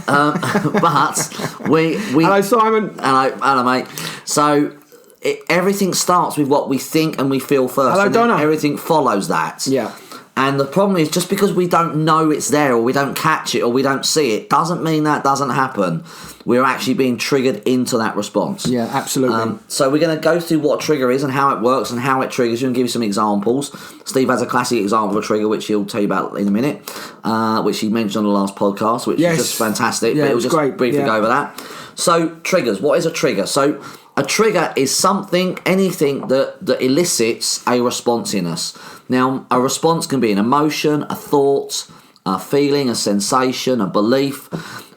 we. Hello, Simon. Hello, mate. So everything starts with what we think and we feel first. Hello, and Donna. Everything follows that. Yeah. And the problem is, just because we don't know it's there, or we don't catch it, or we don't see it, doesn't mean that doesn't happen. We're actually being triggered into that response. Yeah, absolutely. So we're going to go through what a trigger is and how it works and how it triggers you, and give you some examples. Steve has a classic example of a trigger, which he'll tell you about in a minute, which he mentioned on the last podcast, which is just fantastic. Yeah, but we'll just great. briefly go over that. So triggers. What is a trigger? So a trigger is anything that elicits a response in us. Now, a response can be an emotion, a thought, a feeling, a sensation, a belief.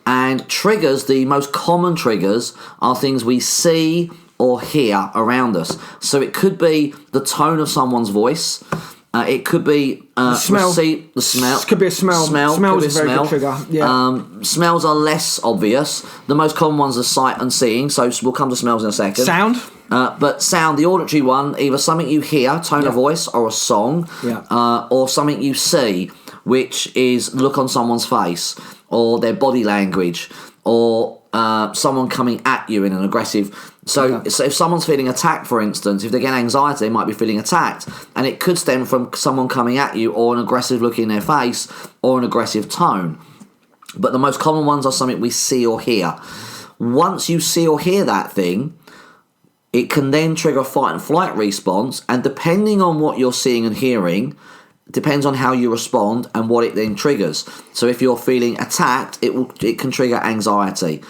And triggers, the most common triggers, are things we see or hear around us. So it could be the tone of someone's voice. It could be the smell. The smell. It could be a smell. Smell is a very good trigger. Yeah. Smells are less obvious. The most common ones are sight and seeing. So we'll come to smells in a second. Sound. But sound, the auditory one, either something you hear, tone of voice, or a song, or something you see, which is look on someone's face, or their body language, or someone coming at you in an aggressive. So if someone's feeling attacked, for instance, if they get anxiety, they might be feeling attacked, and it could stem from someone coming at you, or an aggressive look in their face, or an aggressive tone. But the most common ones are something we see or hear. Once you see or hear that thing, it can then trigger a fight and flight response, and depending on what you're seeing and hearing, depends on how you respond and what it then triggers. So if you're feeling attacked, it can trigger anxiety.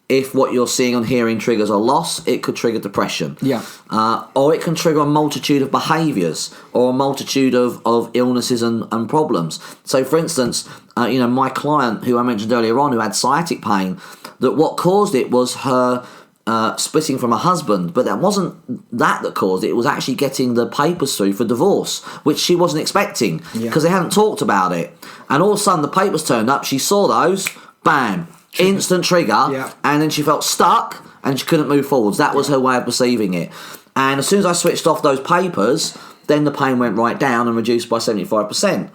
If what you're seeing and hearing triggers a loss, it could trigger depression. Yeah. Or it can trigger a multitude of behaviours, or a multitude of illnesses and problems. So for instance, my client who I mentioned earlier on, who had sciatic pain, that what caused it was her splitting from her husband, but that wasn't that caused it. It was actually getting the papers through for divorce, which she wasn't expecting, because they hadn't talked about it. And all of a sudden the papers turned up, she saw those, bam, instant trigger, and then she felt stuck and she couldn't move forwards. That was her way of perceiving it. And as soon as I switched off those papers, then the pain went right down and reduced by 75%.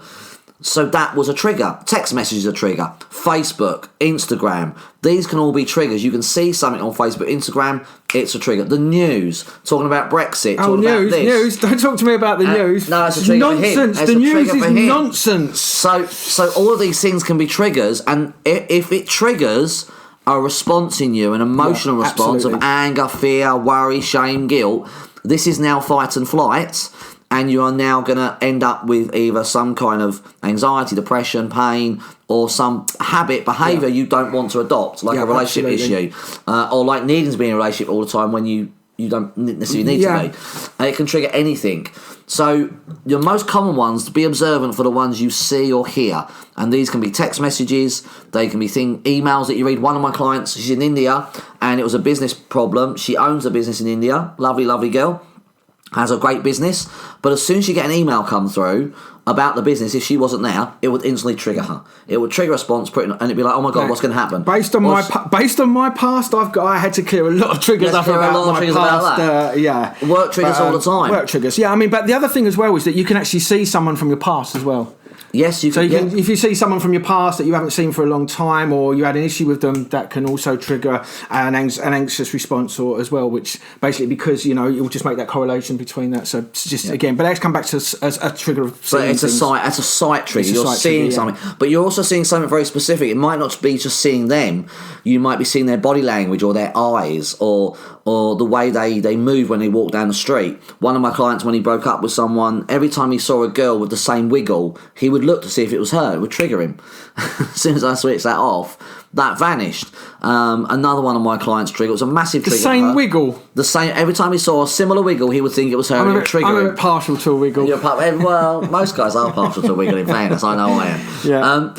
So that was a trigger. Text messages are a trigger. Facebook, Instagram, these can all be triggers. You can see something on Facebook, Instagram, it's a trigger. The news, talking about Brexit, talking about this. News. Don't talk to me about the news. No, it's a trigger nonsense. For him. The news is nonsense. So all of these things can be triggers, and if it triggers a response in you, an emotional response of anger, fear, worry, shame, guilt, this is now fight and flight, and you are now going to end up with either some kind of anxiety, depression, pain, or some habit, behaviour you don't want to adopt, like a relationship issue, or like needing to be in a relationship all the time when you don't necessarily need to be. And it can trigger anything. So your most common ones, to be observant for the ones you see or hear. And these can be text messages, they can be emails that you read. One of my clients, she's in India, and it was a business problem. She owns a business in India. Lovely, lovely girl. Has a great business. But as soon as she get an email come through about the business, if she wasn't there, it would instantly trigger her. It would trigger a response, and it'd be like, "Oh my god, what's going to happen?" Based on my past, I had to clear a lot of triggers up about my past. Work triggers all the time. Work triggers, yeah. I mean, but the other thing as well is that you can actually see someone from your past as well. Yes, you can. So if you see someone from your past that you haven't seen for a long time, or you had an issue with them, that can also trigger an anxious response, or as well, which basically because it will just make that correlation between that. So it's just again, but let's come back to as a trigger of. So it's a sight trigger. You're seeing something, but you're also seeing something very specific. It might not be just seeing them. You might be seeing their body language, or their eyes, or the way they move when they walk down the street. One of my clients, when he broke up with someone, every time he saw a girl with the same wiggle, he would look to see if it was her. It would trigger him. As soon as I switched that off, that vanished. Another one of my clients' trigger, it was a massive trigger. The same wiggle? The same. Every time he saw a similar wiggle, he would think it was her, and it would trigger him. I'm a bit partial to a wiggle. Well, most guys are partial to a wiggle, in fairness. I know I am. Yeah.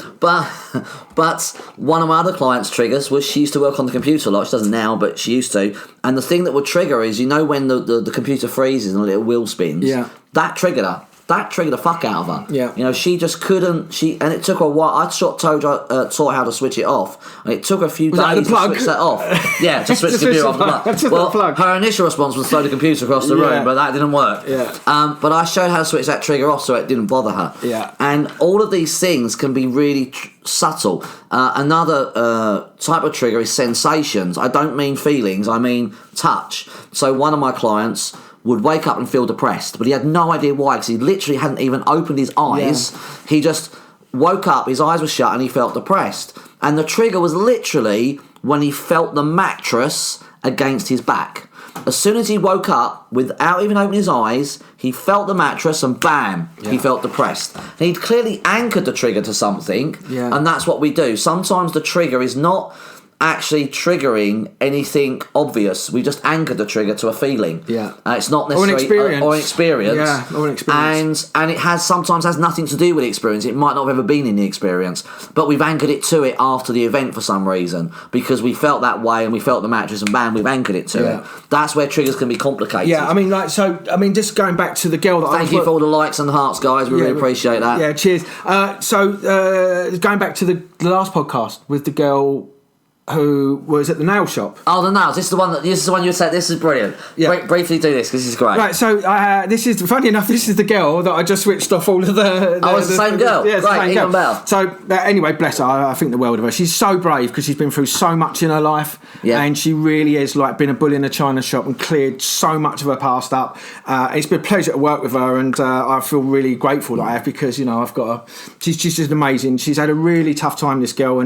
But one of my other clients' triggers was she used to work on the computer a lot. She doesn't now, but she used to. And the thing that would trigger is, when the computer freezes and a little wheel spins, that triggered her. That triggered the fuck out of her. Yeah. She just couldn't. And it took her a while. I taught her how to switch it off, and it took a few days to switch that off. Yeah, to switch the computer off the plug. Her initial response was throw the computer across the room, but that didn't work. Yeah. But I showed her how to switch that trigger off so it didn't bother her. Yeah. And all of these things can be really subtle. Another type of trigger is sensations. I don't mean feelings. I mean touch. So one of my clients would wake up and feel depressed, but he had no idea why, because he literally hadn't even opened his eyes. Yeah. He just woke up, his eyes were shut, and he felt depressed. And the trigger was literally when he felt the mattress against his back. As soon as he woke up, without even opening his eyes, he felt the mattress, and bam, he felt depressed. And he'd clearly anchored the trigger to something, and that's what we do. Sometimes the trigger is not actually triggering anything obvious. We just anchored the trigger to a feeling. It's not necessarily or an experience. Yeah, or an experience. And it sometimes has nothing to do with the experience. It might not have ever been in the experience, but we've anchored it to it after the event for some reason, because we felt that way and we felt the mattress, and bam, we've anchored it to it. That's where triggers can be complicated. Yeah, just going back to the girl that Thank you for all the likes and the hearts, guys. We really appreciate that. Yeah, cheers. Going back to the last podcast with the girl who was at the nail shop. Oh, the nails. This is the one you said. This is brilliant. Yeah. Briefly do this, because this is great. Right, so this is, funny enough, this is the girl that I just switched off all of the... it's the same girl? Yeah, it's great, the same even girl. better. So, anyway, bless her. I think the world of her. She's so brave, because she's been through so much in her life, and she really is been a bull in a china shop and cleared so much of her past up. It's been a pleasure to work with her, and I feel really grateful that I have, because, I've got her... She's just amazing. She's had a really tough time, this girl,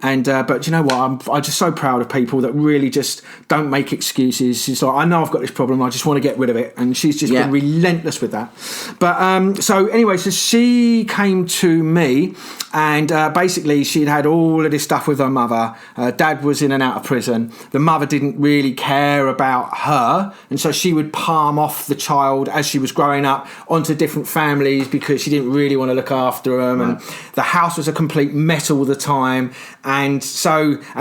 but you know what? I'm just so proud of people that really just don't make excuses. She's like, I know I've got this problem, I just want to get rid of it, and she's just been relentless with that. But so anyway, so she came to me, and basically she'd had all of this stuff with her mother. Dad was in and out of prison. The mother didn't really care about her, and so she would palm off the child as she was growing up onto different families, because she didn't really want to look after them. And the house was a complete mess all the time. And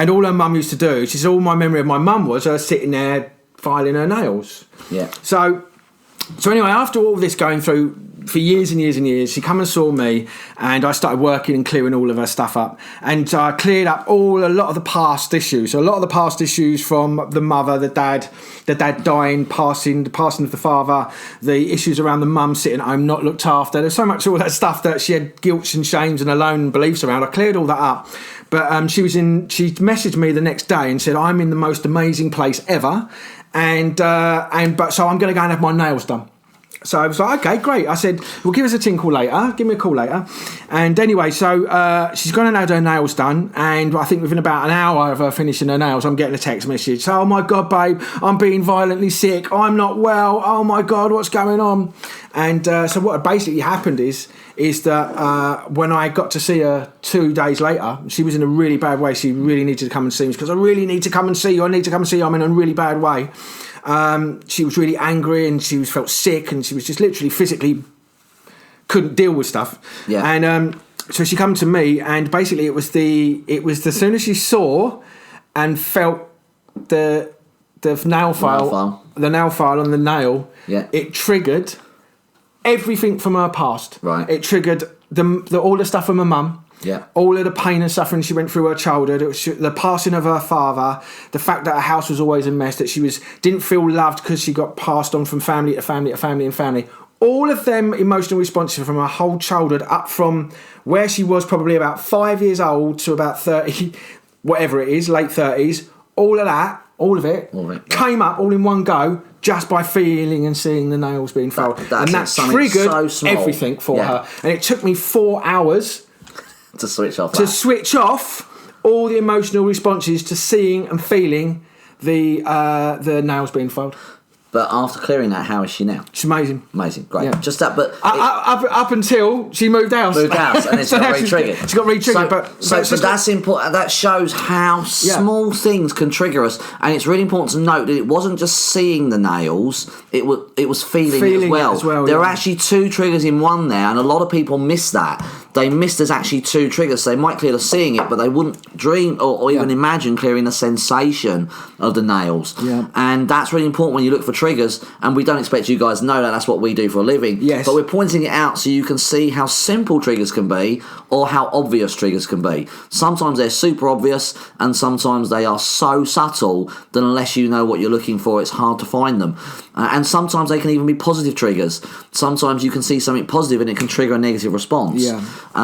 all her mum used to do, she said, all my memory of my mum was her sitting there filing her nails. Yeah. So anyway, after all this going through for years and years and years, she come and saw me, and I started working and clearing all of her stuff up. And I cleared up a lot of the past issues. So a lot of the past issues from the mother, the dad dying, passing of the father, the issues around the mum sitting at home not looked after. There's so much all that stuff that she had guilt and shames and alone beliefs around. I cleared all that up. But she messaged me the next day and said, I'm in the most amazing place ever, but so I'm going to go and have my nails done. So I was like, okay, great. I said, well, give us a tinkle later. Give me a call later. And anyway, so she's gone and had her nails done. And I think within about an hour of her finishing her nails, I'm getting a text message. So, oh my God, babe, I'm being violently sick. I'm not well. Oh my God, what's going on? And so what basically happened is that when I got to see her 2 days later, she was in a really bad way. She really needed to come and see me because I really need to come and see you. I need to come and see you. I'm in a really bad way. She was really angry and she felt sick and she was just literally physically couldn't deal with stuff. Yeah. And so she come to me and basically it was the soon as she saw and felt the nail file on the nail, it triggered everything from her past. Right. It triggered all the stuff from her mum. Yeah. All of the pain and suffering she went through her childhood, it was the passing of her father, the fact that her house was always a mess, that she didn't feel loved because she got passed on from family to family to family and family. All of them emotional responses from her whole childhood, up from where she was probably about 5 years old to about 30, whatever it is, late 30s, all of it came up all in one go just by feeling and seeing the nails being filed. And that triggered everything for her. And it took me 4 hours to switch off all the emotional responses to seeing and feeling the nails being filed. But after clearing that, how is she now? She's amazing. Amazing, great. Yeah. Just that, but up until she moved house. And then she got re-triggered. She got re-triggered, but that's important. That shows how small things can trigger us, and it's really important to note that it wasn't just seeing the nails; it was feeling it as well. There are actually two triggers in one there, and a lot of people miss that. They miss there's actually two triggers. So they might clear the seeing it, but they wouldn't dream or even imagine clearing the sensation of the nails. Yeah. And that's really important when you look for triggers, and we don't expect you guys to know that. That's what we do for a living. Yes. But we're pointing it out so you can see how simple triggers can be or how obvious triggers can be. Sometimes they're super obvious, and sometimes they are so subtle that unless you know what you're looking for, it's hard to find them. And sometimes they can even be positive triggers. Sometimes you can see something positive and it can trigger a negative response. Yeah.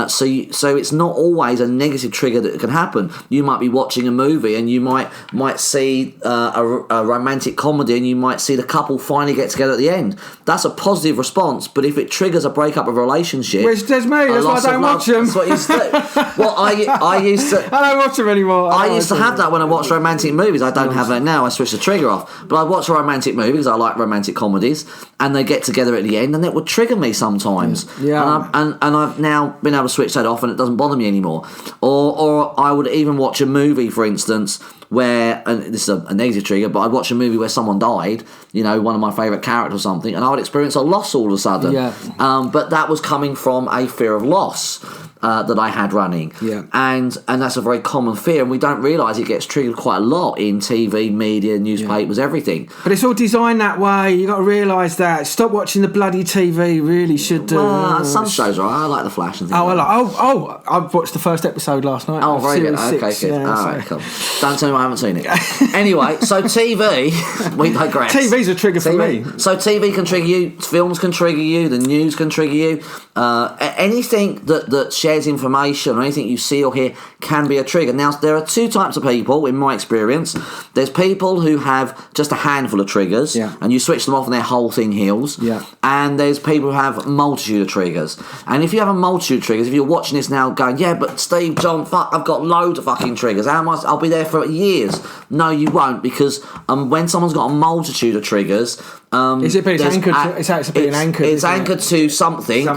So it's not always a negative trigger that can happen. You might be watching a movie and you might see a romantic comedy and you might see the couple finally get together at the end. That's a positive response, but if it triggers a breakup of a relationship... Which there's me, that's why I don't watch them. That's what you used to do. Well, I used to... I don't watch them anymore. I used to have that when I watched romantic movies. I don't have that now. I switched the trigger off. But I'd watch a romantic movie because I like romantic comedies, and they get together at the end and it would trigger me sometimes. Yeah. And I've now been able to switch that off and it doesn't bother me anymore. Or I would even watch a movie, for instance, where, and this is a negative trigger, but I'd watch a movie where someone died, one of my favourite characters or something, and I would experience a loss all of a sudden. Yeah. But that was coming from a fear of loss that I had running. Yeah. And that's a very common fear, and we don't realise it gets triggered quite a lot in TV, media, newspapers, everything. But it's all designed that way. You got to realise that. Stop watching the bloody TV. Really should do. Some shows are. I like The Flash and things. I've watched the first episode last night. Oh, very good. Okay, good. Yeah, all right, cool. Don't tell me I haven't seen it. Anyway, so TV, we digress. TV's a trigger for me. So TV can trigger you, films can trigger you, the news can trigger you. Anything that shares information or anything you see or hear can be a trigger. Now, there are two types of people, in my experience. There's people who have just a handful of triggers, and you switch them off and their whole thing heals. Yeah. And there's people who have a multitude of triggers. And if you have a multitude of triggers, if you're watching this now going, yeah, but Steve, John, I've got loads of fucking triggers. I'll be there for years. No, you won't, because when someone's got a multitude of triggers, it's anchored. It's anchored to something,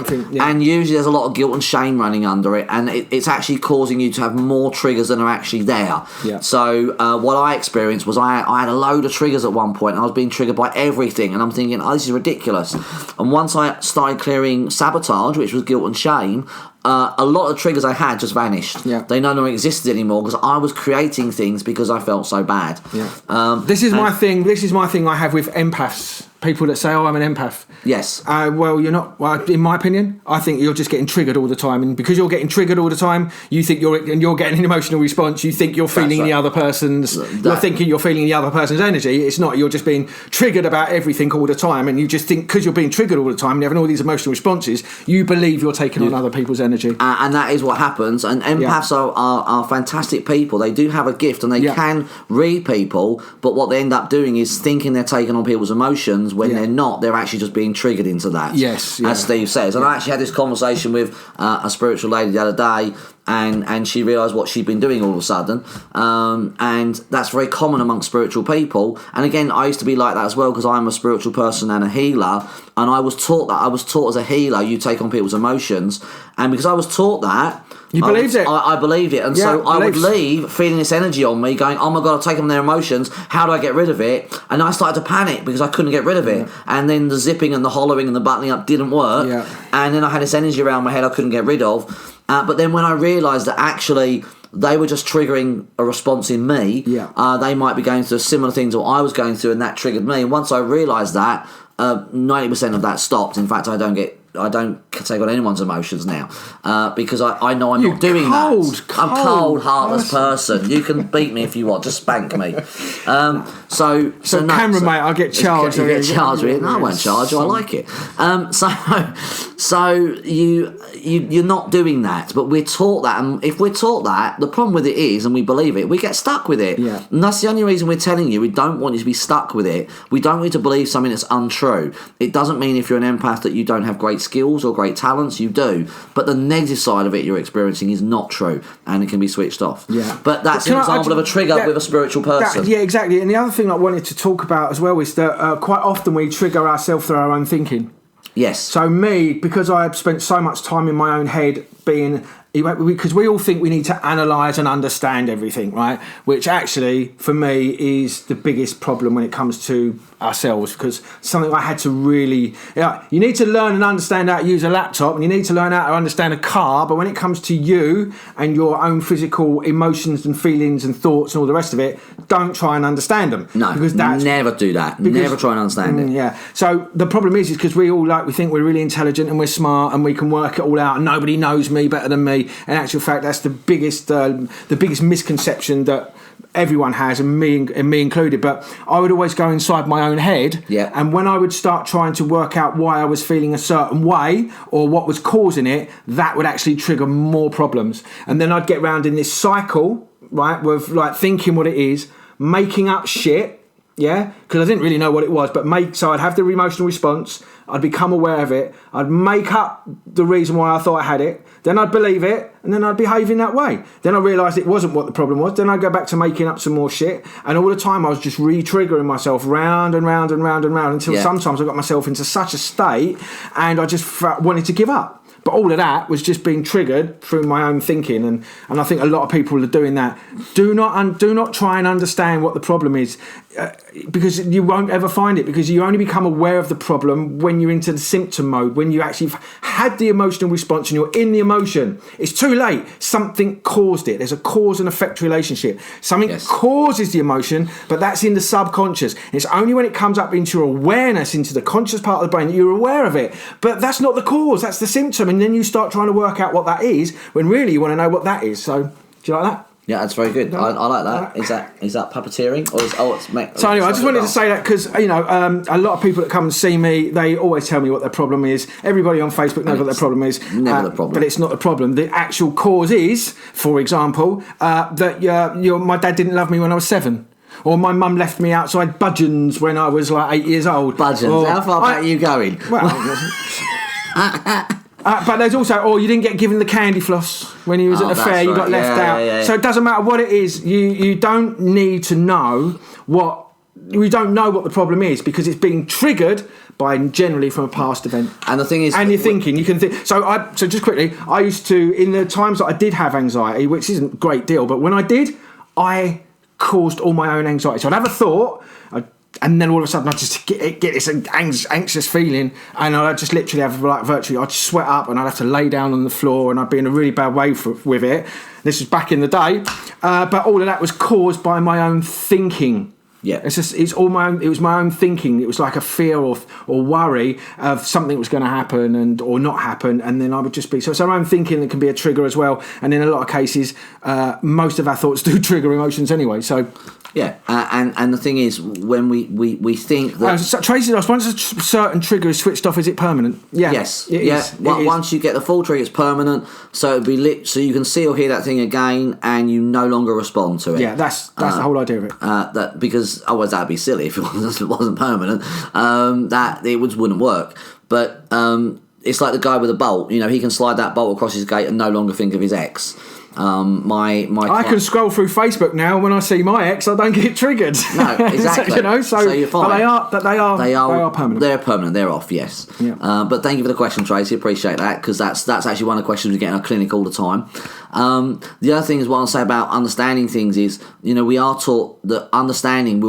and usually there's a lot of guilt and shame running under it, and it's actually causing you to have more triggers than are actually there. Yeah. So what I experienced was I had a load of triggers at one point, and I was being triggered by everything, and I'm thinking, oh, this is ridiculous. And once I started clearing sabotage, which was guilt and shame, a lot of triggers I had just vanished. Yeah. They no longer existed anymore because I was creating things because I felt so bad. Yeah. This is my thing. This is my thing I have with empaths. People that say, "Oh, I'm an empath." Yes. Well, you're not. Well, in my opinion, I think you're just getting triggered all the time, and because you're getting triggered all the time, you think you're getting an emotional response. You think you're feeling the other person's. You're thinking you're feeling the other person's energy. It's not. You're just being triggered about everything all the time, and you just think because you're being triggered all the time and having all these emotional responses, you believe you're taking on other people's energy. And that is what happens. And empaths are fantastic people. They do have a gift, and they can read people. But what they end up doing is thinking they're taking on people's emotions when they're not. They're actually just being triggered into that. Yes, yeah. As Steve says. And I actually had this conversation with a spiritual lady the other day, and she realised what she'd been doing all of a sudden, and that's very common amongst spiritual people. And again, I used to be like that as well, because I'm a spiritual person and a healer, and I was taught as a healer, you take on people's emotions, and because I was taught that, you believed it. I believed it, and so I would leave feeling this energy on me, going, "Oh my God, I've taken on their emotions. How do I get rid of it?" And I started to panic because I couldn't get rid of it. And then the zipping and the hollowing and the buttoning up didn't work. Yeah. And then I had this energy around my head I couldn't get rid of. But then when I realised that actually they were just triggering a response in me, they might be going through similar things to what I was going through, and that triggered me. And once I realised that, 90% of that stopped. In fact, I don't take on anyone's emotions now, because I know I'm not doing that. I'm a cold, heartless person. You can beat me if you want, just spank me. So camera mate, I'll get charged. You get charged with it. No, I won't charge you. I like it. So you're not doing that, but we're taught that, and if we're taught that, the problem with it is, and we believe it, we get stuck with it. Yeah. And that's the only reason we're telling you we don't want you to be stuck with it. We don't want you to believe something that's untrue. It doesn't mean if you're an empath that you don't have great skills or great talents. You do, but the negative side of it you're experiencing is not true, and it can be switched off. Yeah. But that's an example of a trigger with a spiritual person. Yeah, exactly. And the other thing I wanted to talk about as well is that quite often we trigger ourselves through our own thinking. Yes. So me, because I have spent so much time in my own head because we all think we need to analyse and understand everything, right? Which actually, for me, is the biggest problem when it comes to ourselves, because something I had to really... you need to learn and understand how to use a laptop, and you need to learn how to understand a car, but when it comes to you and your own physical emotions and feelings and thoughts and all the rest of it, don't try and understand them. No, because never do that. Never try and understand it. Yeah. So the problem is because we all we think we're really intelligent and we're smart and we can work it all out and nobody knows me better than me. In actual fact, that's the biggest misconception that everyone has, and me included. But I would always go inside my own head, and when I would start trying to work out why I was feeling a certain way or what was causing it, that would actually trigger more problems. And then I'd get round in this cycle, right, with like thinking what it is, making up shit. Yeah, because I didn't really know what it was, so I'd have the emotional response, I'd become aware of it, I'd make up the reason why I thought I had it, then I'd believe it, and then I'd behave in that way. Then I realised it wasn't what the problem was, then I'd go back to making up some more shit, and all the time I was just re-triggering myself round and round and round and round until sometimes I got myself into such a state and I just wanted to give up. But all of that was just being triggered through my own thinking, and I think a lot of people are doing that. Do not try and understand what the problem is, because you won't ever find it, because you only become aware of the problem when you're into the symptom mode, when you actually had the emotional response and you're in the emotion. It's too late. Something caused it. There's a cause and effect relationship. Something causes the emotion, but that's in the subconscious. And it's only when it comes up into your awareness, into the conscious part of the brain, that you're aware of it. But that's not the cause. That's the symptom. And then you start trying to work out what that is, when really you want to know what that is. So, do you like that? Yeah, that's very good. I like that. Is that puppeteering? Or so anyway, I just wanted to say that because, a lot of people that come and see me, they always tell me what their problem is. Everybody on Facebook knows what their problem is. Never the problem. But it's not the problem. The actual cause is, for example, that my dad didn't love me when I was 7. Or my mum left me outside Budgeons when I was like 8 years old. Budgeons? How far back are you going? Well... but there's also, you didn't get given the candy floss when you was at the fair, you got left out. Yeah. So it doesn't matter what it is, you don't need to know we don't know what the problem is, because it's being triggered by generally from a past event. And the thing is... And you're thinking, you can think... So just quickly, I used to, in the times that I did have anxiety, which isn't a great deal, but when I did, I caused all my own anxiety. So I'd have a thought... And then all of a sudden I just get this anxious feeling, and I'd just literally have I'd sweat up, and I'd have to lay down on the floor, and I'd be in a really bad way with it. This was back in the day, but all of that was caused by my own thinking. Yeah, it was my own thinking. It was like a fear or worry of something was going to happen or not happen, and then I would just be so. It's our own thinking that can be a trigger as well. And in a lot of cases, most of our thoughts do trigger emotions anyway. So. Yeah, and the thing is, when we think that... Tracy asked, once a certain trigger is switched off, is it permanent? Yeah. Yes. It is. Once you get the full trigger, it's permanent, so it'll be lit, so you can see or hear that thing again, and you no longer respond to it. Yeah, that's the whole idea of it. That because because otherwise that'd be silly if it wasn't permanent. That it wouldn't work. But it's like the guy with the bolt. You know, he can slide that bolt across his gate and no longer think of his ex. I can scroll through Facebook now, and when I see my ex, I don't get triggered. No, exactly. So you're fine. But they are permanent. They're permanent. They're off. Yes. Yeah. But thank you for the question, Tracy. Appreciate that, because that's actually one of the questions we get in our clinic all the time. The other thing is what I'll say about understanding things is, we are taught that understanding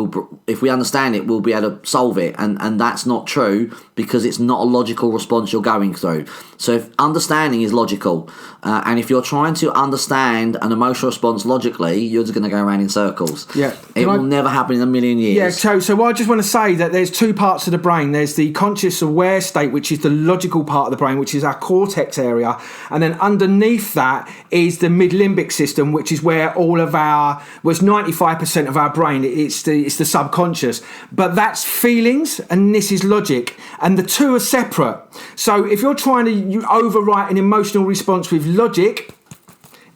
if we understand it, we'll be able to solve it, and that's not true, because it's not a logical response you're going through. So if understanding is logical, and if you're trying to understand an emotional response logically, you're just going to go around in circles. Yeah. It will never happen in a million years. Yeah, so I just want to say that there's two parts of the brain. There's the conscious aware state, which is the logical part of the brain, which is our cortex area. And then underneath that is the mid-limbic system, which is where all of it's 95% of our brain. It's the subconscious. But that's feelings, and this is logic. And the two are separate. So if you're trying to overwrite an emotional response with logic,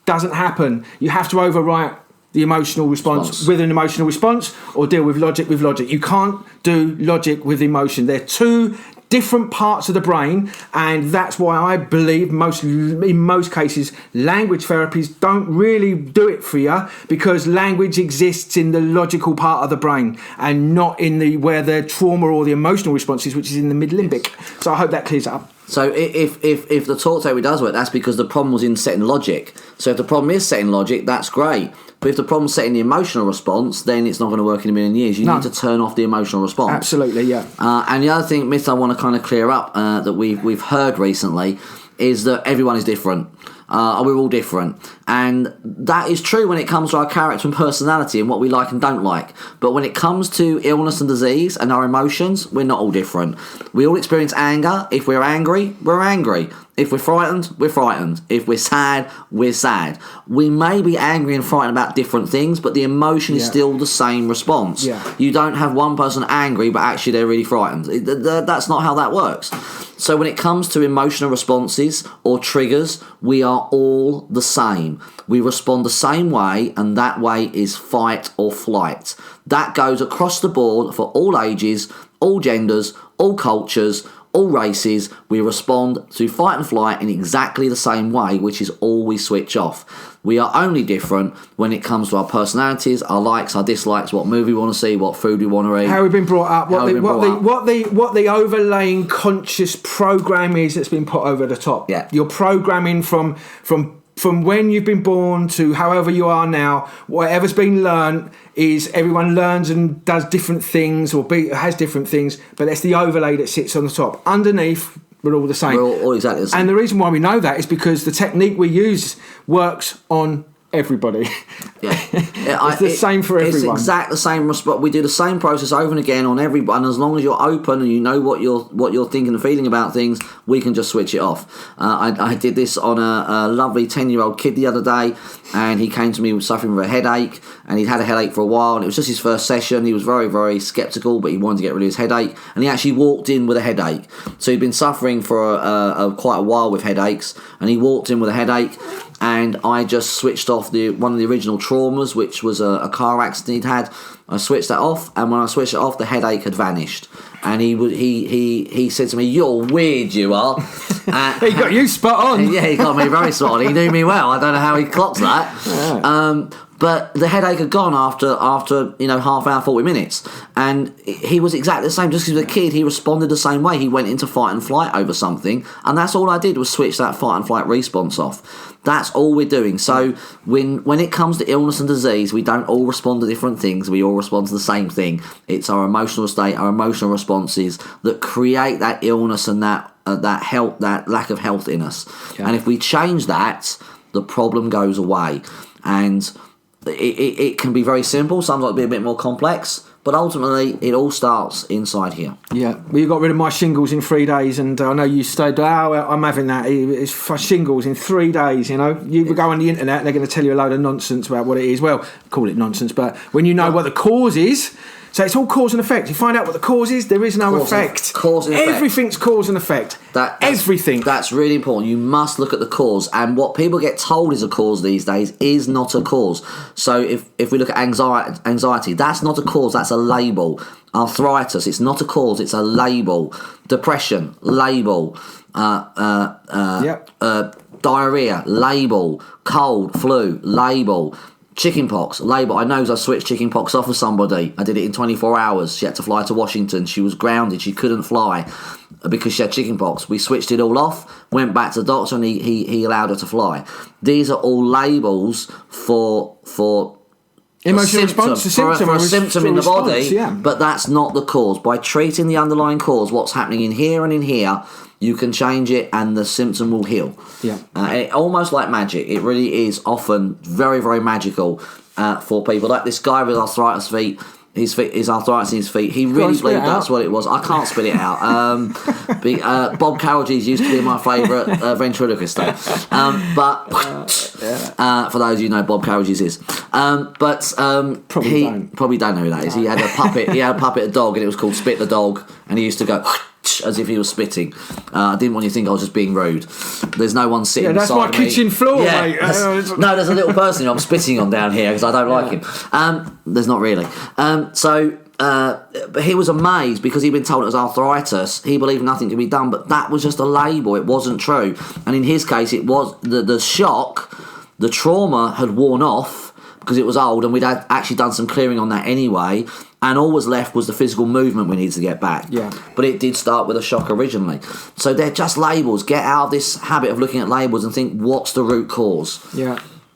doesn't happen. You have to overwrite the emotional response with an emotional response, or deal with logic with logic. You can't do logic with emotion. They're two different parts of the brain, and that's why I believe in most cases language therapies don't really do it for you, because language exists in the logical part of the brain and not in where the trauma or the emotional response is, which is in the mid-limbic. So I hope that clears it up. So if the talk therapy does work, that's because the problem was in setting logic. So if the problem is setting logic, that's great. But if the problem's setting the emotional response, then it's not going to work in a million years. You need to turn off the emotional response. Absolutely, yeah. And the other myth I want to kind of clear up that we've heard recently is that everyone is different. We're all different. And that is true when it comes to our character and personality and what we like and don't like. But when it comes to illness and disease and our emotions, we're not all different. We all experience anger. If we're angry, we're angry. If we're frightened, we're frightened. If we're sad, we're sad. We may be angry and frightened about different things, but the emotion is still the same response. Yeah. You don't have one person angry, but actually they're really frightened. That's not how that works. So when it comes to emotional responses or triggers, we are all the same. We respond the same way, and that way is fight or flight. That goes across the board for all ages, all genders, all cultures, all races. We respond to fight and flight in exactly the same way, which is all we switch off. We are only different when it comes to our personalities, our likes, our dislikes, what movie we want to see, what food we want to eat, how we've been brought up, what the overlaying conscious program is that's been put over the top. Yeah. Your programming from when you've been born to however you are now, whatever's been learned is everyone learns and does different things or has different things, but it's the overlay that sits on the top. Underneath, we're all the same. We're all exactly the same. And the reason why we know that is because the technique we use works on everybody. Yeah. It's the same for everyone. It's exact the same response. We do the same process over and again on everyone. As long as you're open and you know what you're thinking and feeling about things, we can just switch it off. I did this on a lovely 10-year-old kid the other day, and he came to me suffering with a headache, and he'd had a headache for a while, and it was just his first session. He was very, very sceptical, but he wanted to get rid of his headache, and he actually walked in with a headache. So he'd been suffering for quite a while with headaches, and he walked in with a headache, and I just switched off one of the original traumas, which was a car accident he'd had. I switched that off, and when I switched it off, the headache had vanished. And he said to me, "You're weird, you are." He got you spot on. Yeah, he got me very spot on. He knew me well. I don't know how he clocked that. Yeah. But the headache had gone after half hour, 40 minutes. And he was exactly the same. Just because he was a kid, he responded the same way. He went into fight and flight over something. And that's all I did was switch that fight and flight response off. That's all we're doing. So when it comes to illness and disease, we don't all respond to different things. We all respond to the same thing. It's our emotional state, our emotional responses that create that illness and that lack of health in us. Okay. And if we change that, the problem goes away. And it can be very simple. Sometimes it'll be a bit more complex. But ultimately, it all starts inside here. Yeah. Well, you got rid of my shingles in 3 days, and I know you stayed, I'm having that. It's for shingles in 3 days, You would go on the internet, and they're going to tell you a load of nonsense about what it is. Well, call it nonsense, but when you know what the cause is, So it's all cause and effect. You find out what the cause is, there is no effect. Cause and effect. Everything's cause and effect. Everything. That's really important. You must look at the cause. And what people get told is a cause these days is not a cause. So if we look at anxiety, that's not a cause, that's a label. Arthritis, it's not a cause, it's a label. Depression, label. Diarrhea, label. Cold, flu, label. Chickenpox, label. I know I switched chickenpox off of somebody. I did it in 24 hours. She had to fly to Washington. She was grounded. She couldn't fly because she had chickenpox. We switched it all off, went back to the doctor, and he allowed her to fly. These are all labels for emotional response, for a symptom in the body, but that's not the cause. By treating the underlying cause, what's happening in here and in here, you can change it and the symptom will heal. Almost like magic. It really is often very, very magical for people. Like this guy with arthritis feet. His arthritis in his feet. He really believed that's what it was. I can't spit it out. Bob Carolgees used to be my favourite ventriloquist, though. For those of you who know Bob Carolgees is, probably don't know who that is. He had a puppet. He had a puppet, a dog, and it was called Spit the Dog, and he used to go as if he was spitting. I didn't want you to think I was just being rude. There's no one sitting beside me. That's my kitchen floor, mate. No, there's a little person who I'm spitting on down here because I don't like him. There's not really. But he was amazed because he'd been told it was arthritis. He believed nothing could be done, but that was just a label. It wasn't true. And in his case, it was the shock, the trauma had worn off because it was old, and we'd had actually done some clearing on that anyway. And all was left was the physical movement we needed to get back. But it did start with a shock originally. So they're just labels. Get out of this habit of looking at labels and think, what's the root cause?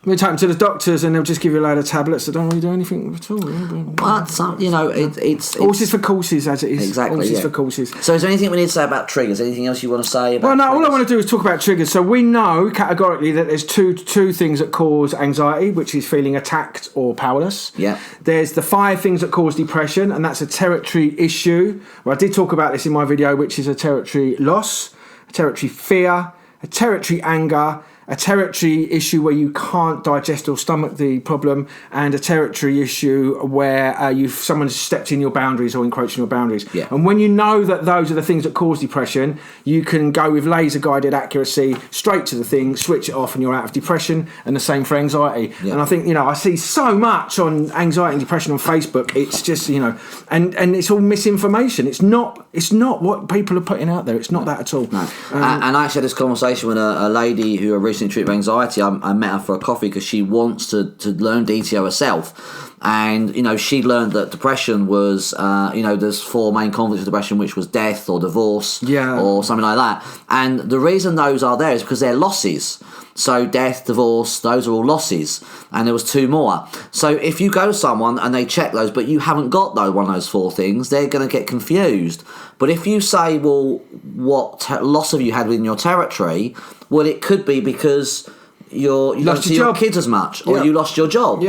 We take them to the doctors and they'll just give you a load of tablets that don't really do anything at all. But, it's horses for courses, as it is. Exactly, horses for courses. So is there anything we need to say about triggers? Anything else you want to say about triggers? All I want to do is talk about triggers. So we know categorically that there's two things that cause anxiety, which is feeling attacked or powerless. There's the 5 things that cause depression, and that's a territory issue. Well, I did talk about this in my video, which is a territory loss, a territory fear, a territory anger, a territory issue where you can't digest or stomach the problem, and a territory issue where someone's stepped in your boundaries or encroaching your boundaries. And when you know that those are the things that cause depression, you can go with laser-guided accuracy straight to the thing, switch it off, and you're out of depression. And the same for anxiety. And I think, I see so much on anxiety and depression on Facebook. It's just, and it's all misinformation. It's not what people are putting out there. It's not that at all. No. And I actually had this conversation with a lady who recently treated for anxiety. I met her for a coffee because she wants to learn DTO herself. And, she learned that depression was, there's 4 main conflicts of depression, which was death or divorce or something like that. And the reason those are there is because they're losses. So death, divorce, those are all losses. And there was 2 more. So if you go to someone and they check those, but you haven't got one of those 4 things, they're going to get confused. But if you say, well, what loss have you had within your territory? Well, it could be because you don't see your kids as much, or you lost your job,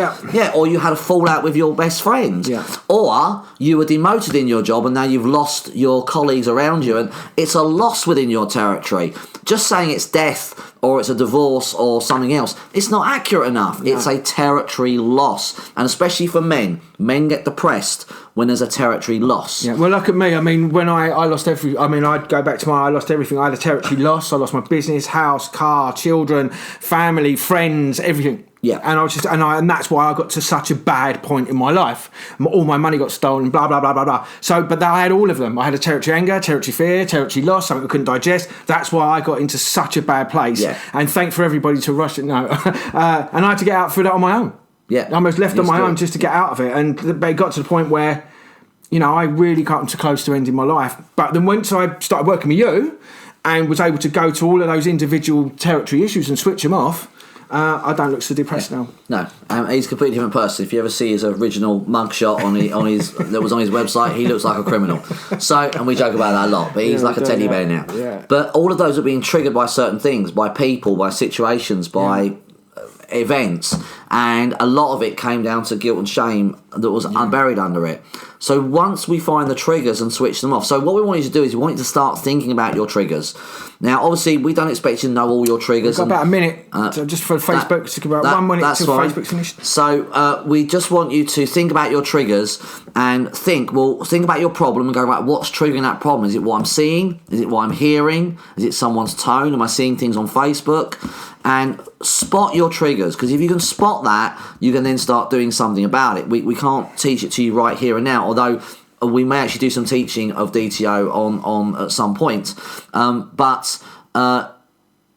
or you had a fallout with your best friend, or you were demoted in your job and now you've lost your colleagues around you, and it's a loss within your territory. Just saying it's death or it's a divorce or something else, it's not accurate enough. It's a territory loss, and especially for men get depressed when there's a territory loss. Well, look at me. I mean, when I lost I'd go back to I lost everything. I had a territory loss. I lost my business, house, car, children, family, friends, everything. And I was just, and that's why I got to such a bad point in my life. All my money got stolen, blah blah blah blah blah. So, but I had all of them. I had a territory anger, territory fear, territory loss, something I couldn't digest. That's why I got into such a bad place. And thank for everybody to rush it. No, and I had to get out through that on my own. I almost left on my own just to get out of it, and it got to the point where, I really got too close to ending my life. But then once I started working with you, and was able to go to all of those individual territory issues and switch them off, I don't look so depressed now. No, he's a completely different person. If you ever see his original mugshot on his that was on his website, he looks like a criminal. So, and we joke about that a lot, but he's like a teddy bear now. But all of those are being triggered by certain things, by people, by situations, by events, and a lot of it came down to guilt and shame that was buried under it. So once we find the triggers and switch them off, so what we want you to do is we want you to start thinking about your triggers. Now, obviously, we don't expect you to know all your triggers. We've got about a minute just for Facebook. It's about 1 minute till Facebook's finished. So we just want you to think about your triggers and think about your problem and go, right, what's triggering that problem? Is it what I'm seeing? Is it what I'm hearing? Is it someone's tone? Am I seeing things on Facebook? And spot your triggers, because if you can spot that, you can then start doing something about it. We can't teach it to you right here and now, although we may actually do some teaching of DTO on at some point. But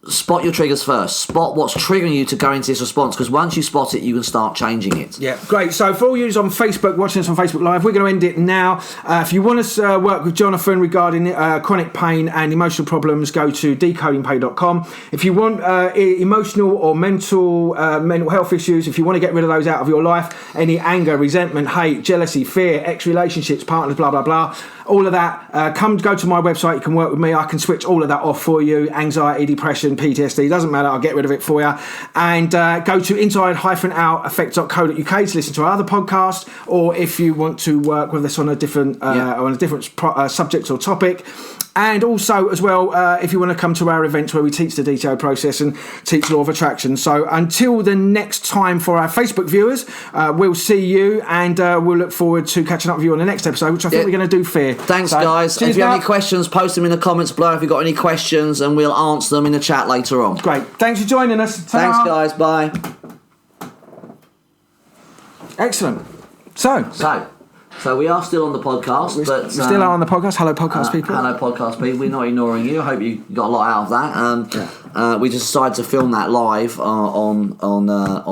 spot your triggers first. Spot what's triggering you to go into this response, because once you spot it, you can start changing it. Yeah, great. So for all you on Facebook, watching us on Facebook Live, we're going to end it now. If you want to work with Jonathan regarding chronic pain and emotional problems, go to decodingpain.com. If you want emotional or mental health issues, if you want to get rid of those out of your life, any anger, resentment, hate, jealousy, fear, ex-relationships, partners, blah, blah, blah, all of that, go to my website. You can work with me. I can switch all of that off for you. Anxiety, depression, PTSD, doesn't matter. I'll get rid of it for you. And go to inside-outeffect.co.uk to listen to our other podcast, or if you want to work with us on a different subject or topic. And also, as well, if you want to come to our events where we teach the DTO process and teach law of attraction. So until the next time for our Facebook viewers, we'll see you, and we'll look forward to catching up with you on the next episode, which I think we're going to do Fear. Thanks, guys. If you have any questions, post them in the comments below if you've got any questions, and we'll answer them in the chat later on. Great. Thanks for joining us. Ta-ra. Thanks, guys. Bye. Excellent. So we are still on the podcast. We still are on the podcast. Hello, podcast people. Hello, podcast people. We're not ignoring you. I hope you got a lot out of that. We just decided to film that live on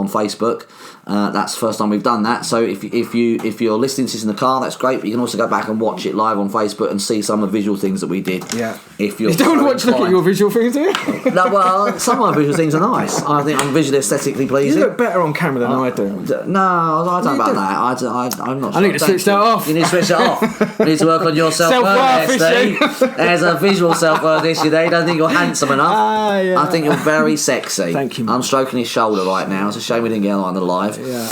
Facebook. That's the first time we've done that. So if you're listening to this in the car, that's great. But you can also go back and watch it live on Facebook and see some of the visual things that we did. Yeah. If you don't want to look at your visual things, do you? No, well, some of my visual things are nice. I think I'm visually aesthetically pleasing. You look better on camera than I do. No, I don't know about that. I'm not. I need to switch that off. You need to switch that off. You need to work on your self-worth, Steve. There's a visual self-worth issue there. You don't think you're handsome enough. Yeah. I think you're very sexy. Thank you, man. I'm stroking his shoulder right now. It's a shame we didn't get it on the live. Yeah.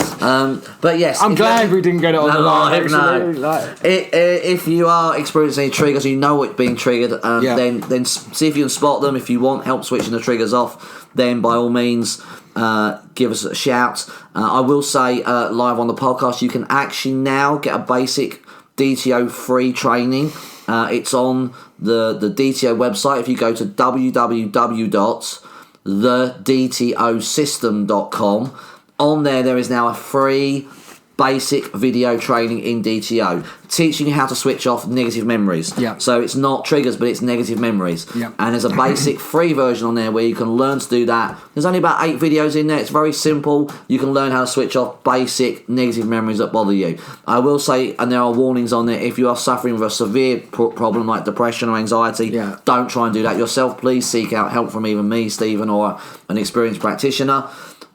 But yes, I'm glad we didn't get it on the live. If you are experiencing any triggers, you know what's being triggered, then see if you can spot them. If you want help switching the triggers off, then by all means give us a shout. I will say live on the podcast, you can actually now get a basic DTO free training. It's on the DTO website. If you go to www.thedtosystem.com, on there is now a free basic video training in DTO, teaching you how to switch off negative memories. Yeah. So it's not triggers, but it's negative memories. Yeah. And there's a basic free version on there where you can learn to do that. There's only about 8 videos in there. It's very simple. You can learn how to switch off basic negative memories that bother you. I will say, and there are warnings on there, if you are suffering with a severe problem like depression or anxiety, don't try and do that yourself. Please seek out help from either me, Stephen, or an experienced practitioner.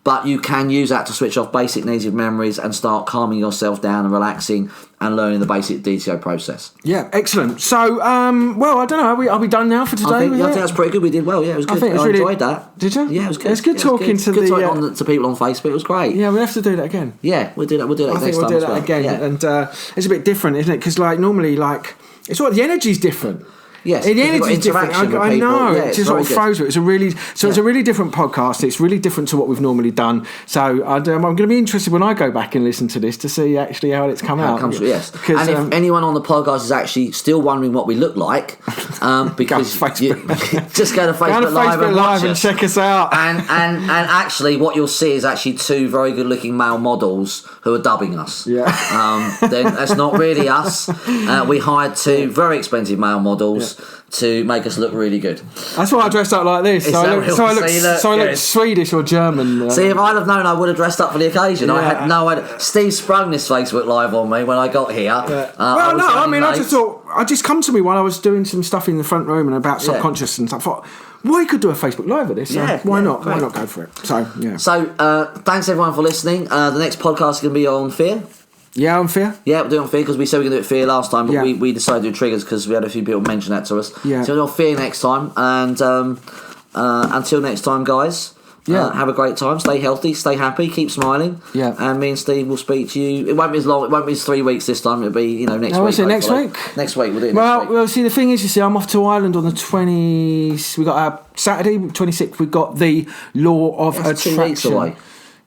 But you can use that to switch off basic negative memories and start calming yourself down and relaxing and learning the basic DTO process. Yeah, excellent. So, well, I don't know. Are we done now for today? I think that's pretty good. We did well. Yeah, it was good. I enjoyed that. Did you? Yeah, it was good. It's good talking to people on Facebook. It was great. Yeah, we have to do that again. Yeah, we'll do that. We'll do that next time. I think we'll do that again. Yeah. And it's a bit different, isn't it? Because normally, it's the energy's different. Yes, the energy's different. I know. Yeah, it just sort of throws it. It's a really different podcast. It's really different to what we've normally done. So I'm going to be interested when I go back and listen to this to see actually how it's come out. Yes. And if anyone on the podcast is actually still wondering what we look like, because just go to Facebook Live and check us out. And actually, what you'll see is actually 2 very good-looking male models who are dubbing us. Yeah. Then that's not really us. We hired 2 very expensive male models to make us look really good. That's why I dressed up like this. So I look Swedish or German. See, if I'd have known, I would have dressed up for the occasion. I had no idea. Steve sprung this Facebook Live on me when I got here. I just thought, come to me while I was doing some stuff in the front room and about subconscious and stuff. I thought, well, you could do a Facebook Live of this. So why not? Why not go for it? So, yeah. So, thanks everyone for listening. The next podcast is going to be on fear. Yeah, on fear? Yeah, we're doing fear because we said we were going to do it fear last time, but we decided to do triggers because we had a few people mention that to us. Yeah. So we'll do fear next time. And until next time, guys, Yeah. Have a great time. Stay healthy. Stay happy. Keep smiling. Yeah. And me and Steve will speak to you. It won't be as long. It won't be as 3 weeks this time. It'll be next week. Is it next week? Next week we'll do it. Well, see, the thing is, you see, I'm off to Ireland on the 20th. We got our Saturday, 26th. We got the Law of Attraction. 2 weeks away.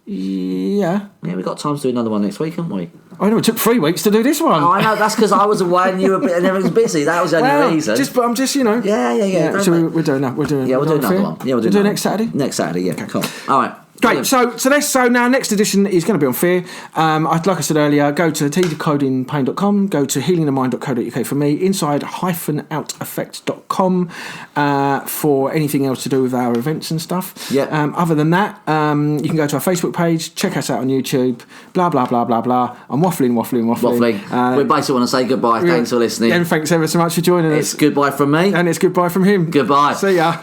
Yeah. Yeah, we've got time to do another one next week, haven't we? I know, it took 3 weeks to do this one. Oh, I know, that's because I was away and you were and everyone's busy. That was the only reason. I'm just, Yeah. So we're doing that. We'll do another one. Yeah, we'll do next Saturday? Next Saturday, yeah. Okay. Cool. All right. Great. So now next edition is going to be on fear. Like I said earlier, go to tdecodingpain.com, go to healingthemind.co.uk for me, inside-outeffect.com for anything else to do with our events and stuff. Yeah. Other than that, you can go to our Facebook page, check us out on YouTube, blah, blah, blah, blah, blah. I'm waffling. We basically want to say goodbye. Thanks for listening. And thanks ever so much for joining us. It's goodbye from me. And it's goodbye from him. Goodbye. See ya.